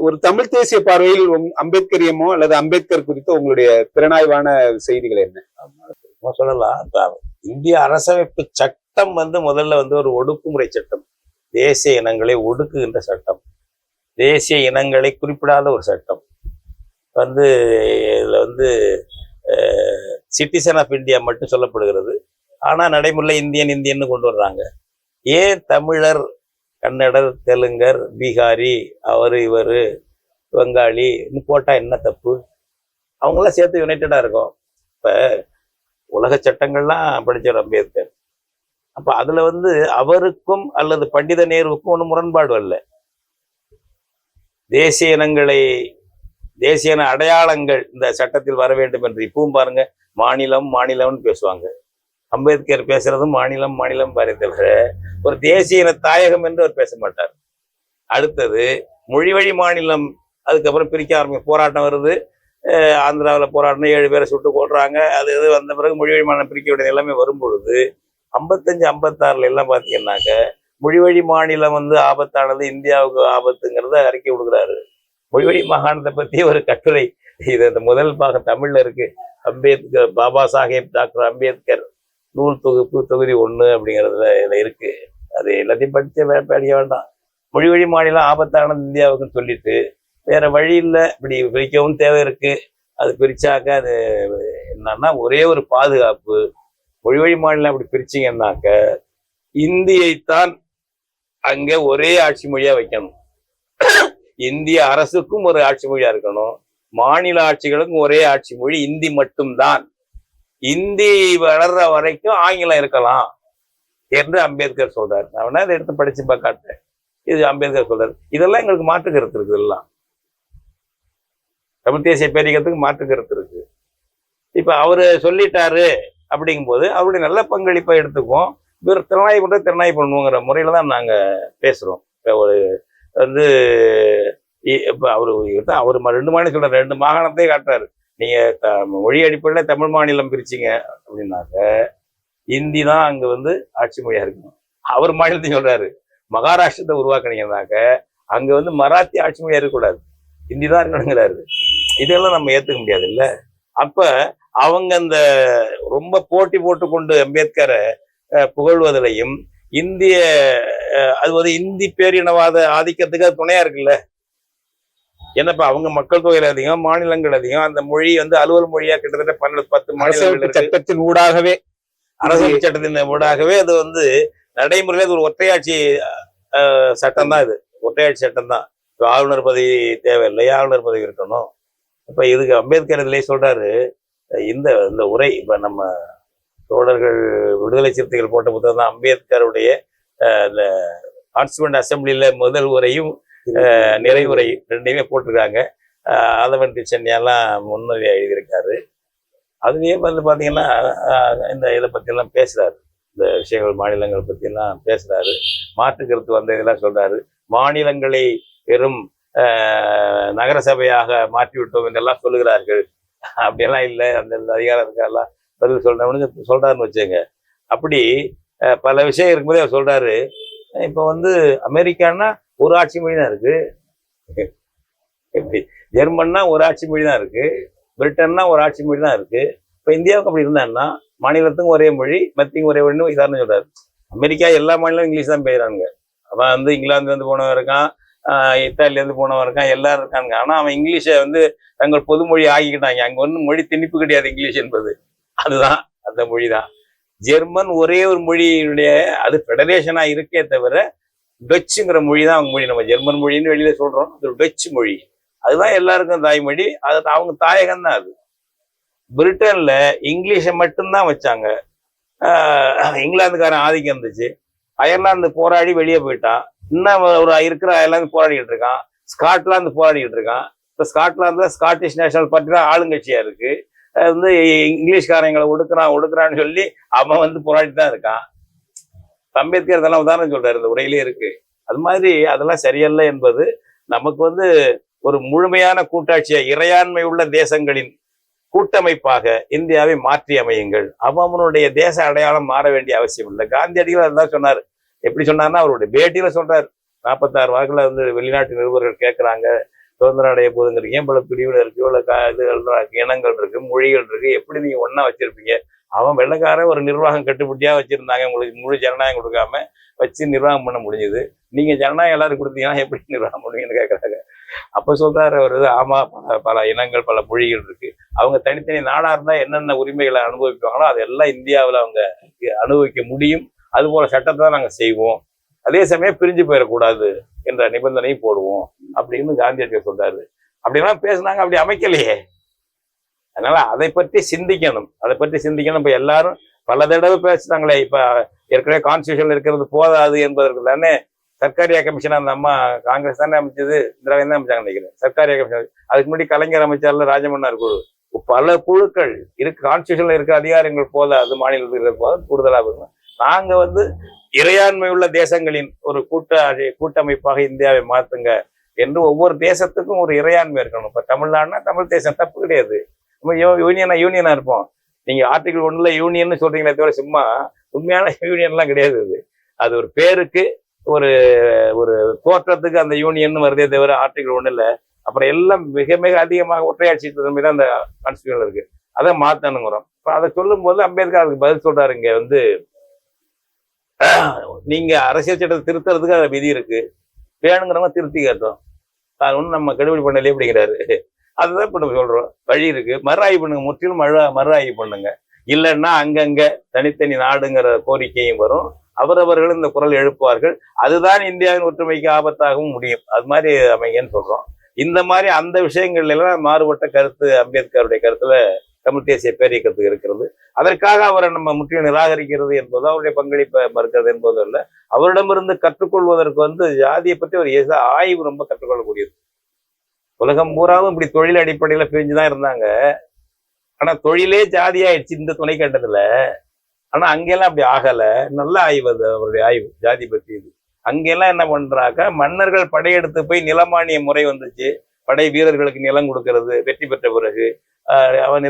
ஒரு தமிழ் தேசிய பார்வையில் அம்பேத்கரியமோ அல்லது அம்பேத்கர் குறித்து உங்களுடைய திறனாய்வான செய்திகள் என்ன சொல்லலாம்? இந்திய அரசமைப்பு சட்டம் வந்து முதல்ல வந்து ஒரு ஒடுக்குமுறை சட்டம், தேசிய இனங்களை ஒடுக்குகின்ற சட்டம், தேசிய இனங்களை குறிப்பிடாத ஒரு சட்டம். வந்து இதுல வந்து சிட்டிசன் ஆஃப் இந்தியா மட்டும் சொல்லப்படுகிறது. ஆனா நடைமுறையில் இந்தியன்னு கொண்டு வர்றாங்க. ஏன் தமிழர், கன்னடர், தெலுங்கர், பீகாரி, அவரு இவரு, வங்காளி போட்டா என்ன தப்பு? அவங்களாம் சேர்த்து யுனைடடா இருக்கும். இப்ப உலக சட்டங்கள்லாம் படிச்சார் அம்பேத்கர். அப்ப அதுல வந்து அவருக்கும் அல்லது பண்டித நேருவுக்கும் ஒன்றும் முரண்பாடு அல்ல. தேசிய இனங்களை, தேசிய இன அடையாளங்கள் இந்த சட்டத்தில் வர வேண்டும் என்று இப்பவும் பாருங்க, மாநிலம் மாநிலம்னு பேசுவாங்க. அம்பேத்கர் பேசுறதும் மாநிலம் மாநிலம் பாரு தவிர ஒரு தேசிய இன தாயகம் என்று அவர் பேச மாட்டார். அடுத்தது மொழி வழி மாநிலம், அதுக்கப்புறம் பிரிக்க ஆரம்பிக்கும், போராட்டம் வருது, ஆந்திராவில் போராட்டம் 7 பேரை சுட்டு கொள்றாங்க, அது இது வந்த பிறகு மொழி வழி மாநிலம் பிரிக்க வேண்டியது எல்லாமே வரும் பொழுது 55, 56 எல்லாம் பார்த்தீங்கன்னாக்க மொழி வழி மாநிலம் வந்து ஆபத்தானது, இந்தியாவுக்கு ஆபத்துங்கிறத அறிக்கை கொடுக்குறாரு. மொழிவழி மாகாணத்தை பத்தி ஒரு கட்டுரை, இது அந்த முதல் பாகம் தமிழ்ல இருக்கு. அம்பேத்கர், பாபா சாஹேப் டாக்டர் அம்பேத்கர் நூல் தொகுப்பு தொகுதி 1 அப்படிங்கிறதுல இதுல இருக்கு. அது எல்லாத்தையும் படிக்க வேண்டாம். மொழிவழி மாநிலம் ஆபத்தானது இந்தியாவுக்குன்னு சொல்லிட்டு வேற வழி இல்லை, இப்படி பிரிக்கவும் தேவை இருக்கு. அது பிரிச்சாக்க அது என்னன்னா ஒரே ஒரு பாதுகாப்பு, மொழிவழி மாநிலம் அப்படி பிரிச்சிங்கன்னாக்க இந்தியைத்தான் அங்க ஒரே ஆட்சி மொழியா வைக்கணும். இந்திய அரசுக்கும் ஒரு ஆட்சி மொழியா இருக்கணும், மாநில ஆட்சிகளுக்கும் ஒரே ஆட்சி மொழி இந்தி மட்டும்தான். இந்தி வளர்ற வரைக்கும் ஆங்கிலம் இருக்கலாம் என்று அம்பேத்கர் சொல்றாரு. நான் வேணா இதை எடுத்து படிச்சு காட்டுறேன். இது அம்பேத்கர் சொல்றாரு. இதெல்லாம் எங்களுக்கு மாற்று கருத்து இருக்கு. இதெல்லாம் தமிழ் தேசிய பேரியக்கத்துக்கு மாற்று கருத்து இருக்கு. இப்ப அவரு சொல்லிட்டாரு அப்படிங்கும் போது அவருடைய நல்ல பங்களிப்பை எடுத்துக்குவோம். இவர் திறனாய்வு பண்ணுவோங்கிற முறையில தான் நாங்க பேசுறோம். ஒரு வந்து இப்ப அவரு 2 மாநிலம் சொல்றாரு, 2 மாகாணத்தையும் காட்டுறாரு. நீங்க மொழி அடிப்படையில தமிழ் மாநிலம் பிரிச்சிங்க அப்படின்னாக்க இந்தி தான் அங்க வந்து ஆட்சி மொழியா இருக்கணும். அவர் மாநிலத்தையும் சொல்றாரு, மகாராஷ்டிரத்தை உருவாக்குனீங்கன்னாக்க அங்க வந்து மராத்தி ஆட்சி மொழியா இருக்கக்கூடாது, இந்தி தான் இருக்கணுங்கிறாரு. இதெல்லாம் நம்ம ஏத்துக்க முடியாது இல்ல. அப்ப அவங்க அந்த ரொம்ப போட்டி போட்டு கொண்டு அம்பேத்கரை புகழ்வதிலையும் இந்திய அது வந்து இந்தி பேரினவாத ஆதிக்கத்துக்கு அது துணையா இருக்குல்ல. என்னப்பா அவங்க மக்கள் தொகையில் அதிகம், மாநிலங்கள் அதிகம், அந்த மொழி வந்து அலுவல் மொழியா கிட்டத்தட்ட 10 மாநிலங்கள் சட்டத்தின் ஊடாகவே, அரசியல் சட்டத்தின் ஊடாகவே அது வந்து நடைமுறையில இது ஒரு ஒற்றையாட்சி சட்டம் தான். இது ஒற்றையாட்சி சட்டம் தான். இப்போ ஆளுநர் பதவி தேவையில்லை, ஆளுநர் பதவி இருக்கணும். இப்ப இதுக்கு அம்பேத்கர் இதுலயே சொல்றாரு, இந்த இந்த உரை இப்ப நம்ம தோழர்கள் விடுதலை சிறுத்தைகள் போட்ட புத்தகம் தான் அம்பேத்கருடைய இந்த கான்ஸ்டியூண்ட் அசம்பிளில முதல் உரையும் நிறைவுரை ரெண்டையுமே போட்டிருக்காங்க. ஆதவன் சென்னையெல்லாம் முன்னுரை எழுதியிருக்காரு. அதுலயே வந்து பாத்தீங்கன்னா இந்த இதை பத்தி எல்லாம் பேசுறாரு, இந்த விஷயங்கள் மாநிலங்கள் பத்தி எல்லாம் பேசுறாரு. மாற்று கருத்து வந்த இதெல்லாம் சொல்றாரு. மாநிலங்களை வெறும் நகர சபையாக மாற்றிவிட்டோம் என்றெல்லாம் சொல்லுகிறார்கள். அப்படியெல்லாம் இல்லை, அந்த அதிகாரத்துக்கெல்லாம் பதில் சொல்றாருன்னு வச்சுங்க. அப்படி பல விஷயம் இருக்கும்போதே அவர் சொல்றாரு, இப்ப வந்து அமெரிக்கான்னா ஒரு ஆட்சி மொழி தான் இருக்கு, ஜெர்மன்னா ஒரு ஆட்சி மொழி தான் இருக்கு, பிரிட்டன்னா ஒரு ஆட்சி மொழி தான் இருக்கு. இப்ப இந்தியாவுக்கு அப்படி இருந்தான்னா மாநிலத்துக்கும் ஒரே மொழி, மத்தியும் ஒரே மொழின்னு உதாரணம் சொல்றாரு. அமெரிக்கா எல்லா மாநிலம் இங்கிலீஷ் தான் பேசுறாங்க. அவன் வந்து இங்கிலாந்துல இருந்து போனவன் இருக்கான், இத்தாலில இருந்து போனவன் இருக்கான், எல்லாரும் இருக்காங்க. ஆனா அவன் இங்கிலீஷை வந்து தங்கள் பொதுமொழி ஆகிக்கிட்டாங்க. அங்க ஒன்றும் மொழி திணிப்பு கிடையாது இங்கிலீஷ் என்பது. அதுதான் அந்த மொழி தான். ஜெர்மன் ஒரே ஒரு மொழியுடைய, அது ஃபெடரேஷனா இருக்கே தவிர டச்சுங்கிற மொழி தான் அவங்க மொழி. நம்ம ஜெர்மன் மொழின்னு வெளியில சொல்றோம், அது டச்சு மொழி. அதுதான் எல்லாருக்கும் தாய்மொழி, அது அவங்க தாயகம் தான். அது பிரிட்டன்ல இங்கிலீஷை மட்டும்தான் வச்சாங்க. இங்கிலாந்துக்காரன் ஆதிக்கம் இருந்துச்சு. அயர்லாந்து போராடி வெளியே போயிட்டான். இன்னும் ஒரு இருக்கிற அயர்லாந்து போராடிக்கிட்டு இருக்கான். ஸ்காட்லாந்து போராடிக்கிட்டு இருக்கான். இப்போ ஸ்காட்லாந்துல ஸ்காட்டிஷ் நேஷனல் பார்ட்டி தான் ஆளுங்கட்சியா இருக்கு. வந்து இங்கிலீஷ்காரங்களை ஒடுக்குறான்னு சொல்லி அவன் வந்து போராடி தான் இருக்கான். அம்பேத்கர் இதெல்லாம் உதாரணம் சொல்றாரு, இந்த உரையிலே இருக்கு. அது மாதிரி அதெல்லாம் சரியல்ல என்பது நமக்கு வந்து ஒரு முழுமையான கூட்டாட்சியா இறையாண்மை உள்ள தேசங்களின் கூட்டமைப்பாக இந்தியாவை மாற்றி அமையுங்கள். அவனுடைய தேச அடையாளம் மாற வேண்டிய அவசியம் இல்லை. காந்தியடிகள் அதுதான் சொன்னார். எப்படி சொன்னார்னா அவருடைய பேட்டியில சொல்றாரு, 46 வாக்குல வந்து வெளிநாட்டு நிருபர்கள் கேட்கறாங்க, சுதந்திரம் அடைய போதுங்கிறீங்க, பல பிரிவுகள் இருக்கு, இவ்வளவு இனங்கள் இருக்கு, மொழிகள் இருக்கு, எப்படி நீங்க ஒன்னா வச்சிருப்பீங்க? அவன் வெள்ளைக்காரன் ஒரு நிர்வாகம் கட்டுப்பட்டியா வச்சிருந்தாங்க, உங்களுக்கு முழு ஜனநாயகம் கொடுக்காம வச்சு நிர்வாகம் பண்ண முடிஞ்சது. நீங்க ஜனநாயகம் எல்லாரும் கொடுத்தீங்கன்னா எப்படி நிர்வாகம் பண்ணுவீங்கன்னு கேட்கறாங்க. அப்ப சொல்றாரு அவரு, ஆமா பல இனங்கள் பல மொழிகள் இருக்கு, அவங்க தனித்தனி நாடா இருந்தா என்னென்ன உரிமைகளை அனுபவிப்பாங்களோ அதெல்லாம் இந்தியாவில் அவங்க அனுபவிக்க முடியும். அது போல சட்டத்தை தான் நாங்க செய்வோம். அதே சமயம் பிரிஞ்சு போயிடக்கூடாது என்ற நிபந்தனையும் போடுவோம் அப்படின்னு காந்தியடிகள் சொல்றாரு. அப்படிலாம் பேசுனாங்க, அப்படி அமைக்கலையே. அதனால அதை பற்றி சிந்திக்கணும், இப்ப எல்லாரும் பல தடவை பேசுனாங்களே. இப்ப ஏற்கனவே கான்ஸ்டியூஷன்ல இருக்கிறது போதாது என்பதற்கு தானே சர்க்காரியா கமிஷன் அந்த அம்மா காங்கிரஸ் தானே அமைச்சது, இந்திரா தான் அமைச்சாங்க நினைக்கிறேன் சர்க்காரியா கமிஷன். அதுக்கு முன்னாடி கலைஞர் அமைச்சார்ல ராஜமன்னார் குழு. பல குழுக்கள் இருக்கு, கான்ஸ்டியூஷன்ல இருக்க அதிகாரங்கள் போதாது, மாநிலத்தில் போதாது, கூடுதலாக இருக்கும். நாங்க வந்து இறையாண்மை உள்ள தேசங்களின் ஒரு கூட்டமைப்பாக இந்தியாவை மாத்துங்க என்று ஒவ்வொரு தேசத்துக்கும் ஒரு இறையாண்மை இருக்கணும். இப்ப தமிழ்நாடுனா தமிழ் தேசம், தப்பு கிடையாது. நம்ம யூனியனா இருப்போம். நீங்க ஆர்டிகல் 1ல யூனியன் சொல்றீங்களே தவிர சும்மா உண்மையான யூனியன்லாம் கிடையாது. அது ஒரு பேருக்கு, ஒரு ஒரு தோற்றத்துக்கு அந்த யூனியன் வருதே தவிர ஆர்டிகல் 1ல அப்புறம் எல்லாம் மிக மிக அதிகமாக ஒற்றையாட்சி தன்மை தான் அந்த கான்ஸ்டியூஷன் இருக்கு. அதை மாத்தணுங்கிறோம். இப்ப அதை சொல்லும் போது அம்பேத்கர் அதுக்கு பதில் சொல்றாரு, இங்க வந்து நீங்க அரசியல் சட்டத்தை திருத்துறதுக்கு அதை விதி இருக்கு, வேணுங்கிறவங்க திருத்தி கேட்டோம், அது ஒன்றும் நம்ம கெடுபிடி பண்ணலையே அப்படிங்கிறாரு. அதுதான் இப்ப நம்ம சொல்றோம், வழி இருக்கு, மறுஆய்வு பண்ணுங்க, முற்றிலும் மறுஆய்வு பண்ணுங்க. இல்லைன்னா அங்கங்க தனித்தனி நாடுங்கிற கோரிக்கையும் வரும், அவரவர்களும் இந்த குரல் எழுப்புவார்கள். அதுதான் இந்தியாவின் ஒற்றுமைக்கு ஆபத்தாகவும் முடியும். அது மாதிரி அமைங்கன்னு சொல்றோம். இந்த மாதிரி அந்த விஷயங்கள்ல எல்லாம் மாறுபட்ட கருத்து அம்பேத்கருடைய கருத்துல தமிழ் தேசிய பேரியக்கத்துக்கு இருக்கிறது. அதற்காக அவரை நம்ம முற்றிலும் நிராகரிக்கிறது என்பதோ அவருடைய பங்களிப்பை மறுக்கிறது என்பதோ இல்லை. அவரிடமிருந்து கற்றுக்கொள்வதற்கு வந்து ஜாதியை பற்றி ஒரு ஆய்வு ரொம்ப கற்றுக்கொள்ளக்கூடியது. உலகம் பூராவும் இப்படி தொழில் அடிப்படையில பிரிஞ்சுதான் இருந்தாங்க. ஆனா தொழிலே ஜாதி ஆயிடுச்சு இந்த துணை கண்டத்துல. ஆனா அங்கெல்லாம் அப்படி ஆகல. நல்ல ஆய்வு அது அவருடைய ஆய்வு ஜாதி பற்றி. இது அங்கெல்லாம் என்ன பண்றாங்க, மன்னர்கள் படையெடுத்து போய் நிலமானிய முறை வந்துச்சு, படை வீரர்களுக்கு நிலம் கொடுக்கறது. வெற்றி பெற்ற பிறகு அவன்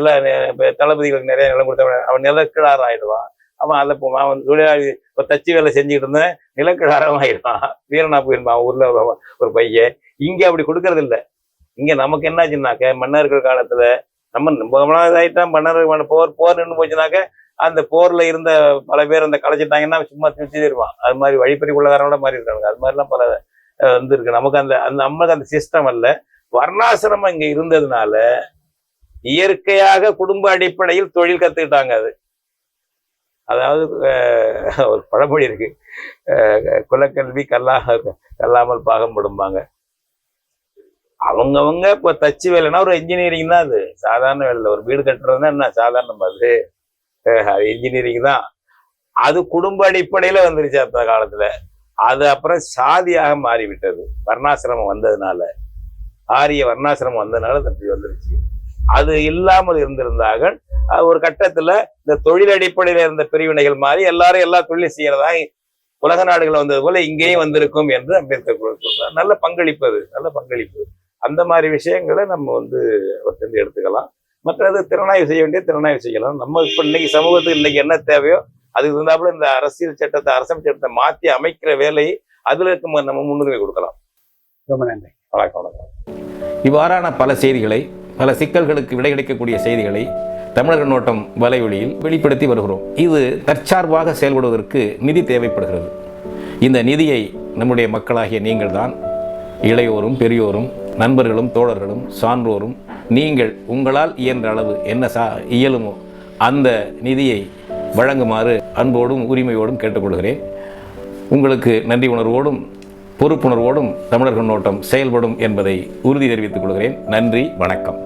தளபதிகளுக்கு நிறைய நிலம் கொடுத்த அவன் நிலக்கிழார் ஆயிடுவான். அவன் தொழிலாளி தச்சு வேலை செஞ்சுக்கிட்டு இருந்தேன் நிலக்கிழாரம் ஆயிடுவான், வீரனா போயிருப்பான் ஊர்ல ஒரு பையன். இங்க அப்படி கொடுக்கறது இல்லை. இங்க நமக்கு என்னாச்சுன்னாக்க மன்னர்கள் காலத்துல நம்ம ஆயிட்டா மன்னர்கள் போர் நின்று போச்சுனாக்க அந்த போர்ல இருந்த பல பேர் அந்த கலைச்சிட்டாங்கன்னா சும்மா திருச்சி இருப்பான். அது மாதிரி வழிப்பறி கொள்ளதாரோட மாதிரி இருக்காங்க. அது மாதிரிலாம் பல வந்து இருக்கு. நமக்கு அந்த நம்மளுக்கு அந்த சிஸ்டம் அல்ல. வர்ணாசிரமம் இங்க இருந்ததுனால இயற்கையாக குடும்ப அடிப்படையில் தொழில் கத்துக்கிட்டாங்க. அது அதாவது ஒரு பழமொழி இருக்கு, குலக்கல்வி கல்லாமல் பாகம்படும்பாங்க. அவங்கவுங்க இப்போ தச்சு வேலைன்னா ஒரு இன்ஜினியரிங் தான், அது சாதாரண வேலை. ஒரு வீடு கட்டுறதுன்னா என்ன சாதாரணம், அது இன்ஜினியரிங் தான். அது குடும்ப அடிப்படையில வந்துருச்சு அந்த காலத்துல. அது அப்புறம் சாதியாக மாறிவிட்டது வர்ணாசிரமம் வந்ததுனால. ஆரிய வர்ணாசிரமம் வந்ததுனால தப்பி வந்துருச்சு. அது இல்லாமல் இருந்திருந்தாங்க ஒரு கட்டத்துல இந்த தொழில் அடிப்படையில இருந்த பிரிவினைகள் மாறி எல்லாரும் எல்லா தொழிலும் செய்யறதா உலக நாடுகள் வந்தது போல இங்கேயும் வந்திருக்கும் என்று அம்பேத்கர் சொல்றார். நல்ல பங்களிப்பு, அது நல்ல பங்களிப்பு. அந்த மாதிரி விஷயங்களை நம்ம ஒருத்தந்து எடுத்துக்கலாம். மற்றது திறனாய்வு செய்ய வேண்டிய திறனாய்வு செய்யலாம். நம்ம இப்ப இன்னைக்கு சமூகத்துக்கு இன்னைக்கு என்ன தேவையோ அதுக்கு இருந்தாப்புல இந்த அரசியல் சட்டத்தை, அரசமைப்பு சட்டத்தை மாற்றி அமைக்கிற வேலையை அதுல நம்ம முன்னுரிமை கொடுக்கலாம். ரொம்ப நன்றி. வணக்கம். வணக்கம். இவ்வாறான பல செய்திகளை, பல சிக்கல்களுக்கு விடை கிடைக்கக்கூடிய செய்திகளை தமிழர் நோட்டம் வலையொலியில் வெளிப்படுத்தி வருகிறோம். இது தற்சார்பாக செயல்படுவதற்கு நிதி தேவைப்படுகிறது. இந்த நிதியை நம்முடைய மக்களாகிய நீங்கள் தான், இளையோரும் பெரியோரும் நண்பர்களும் தோழர்களும் சான்றோரும் நீங்கள் உங்களால் இயன்ற அளவு என்ன இயலுமோ அந்த நிதியை வழங்குமாறு அன்போடும் உரிமையோடும் கேட்டுக்கொள்கிறேன். உங்களுக்கு நன்றி உணர்வோடும் பொறுப்புணர்வோடும் தமிழர் கண்ணோட்டம் செயல்படும் என்பதை உறுதி தெரிவித்துக் கொள்கிறேன். நன்றி, வணக்கம்.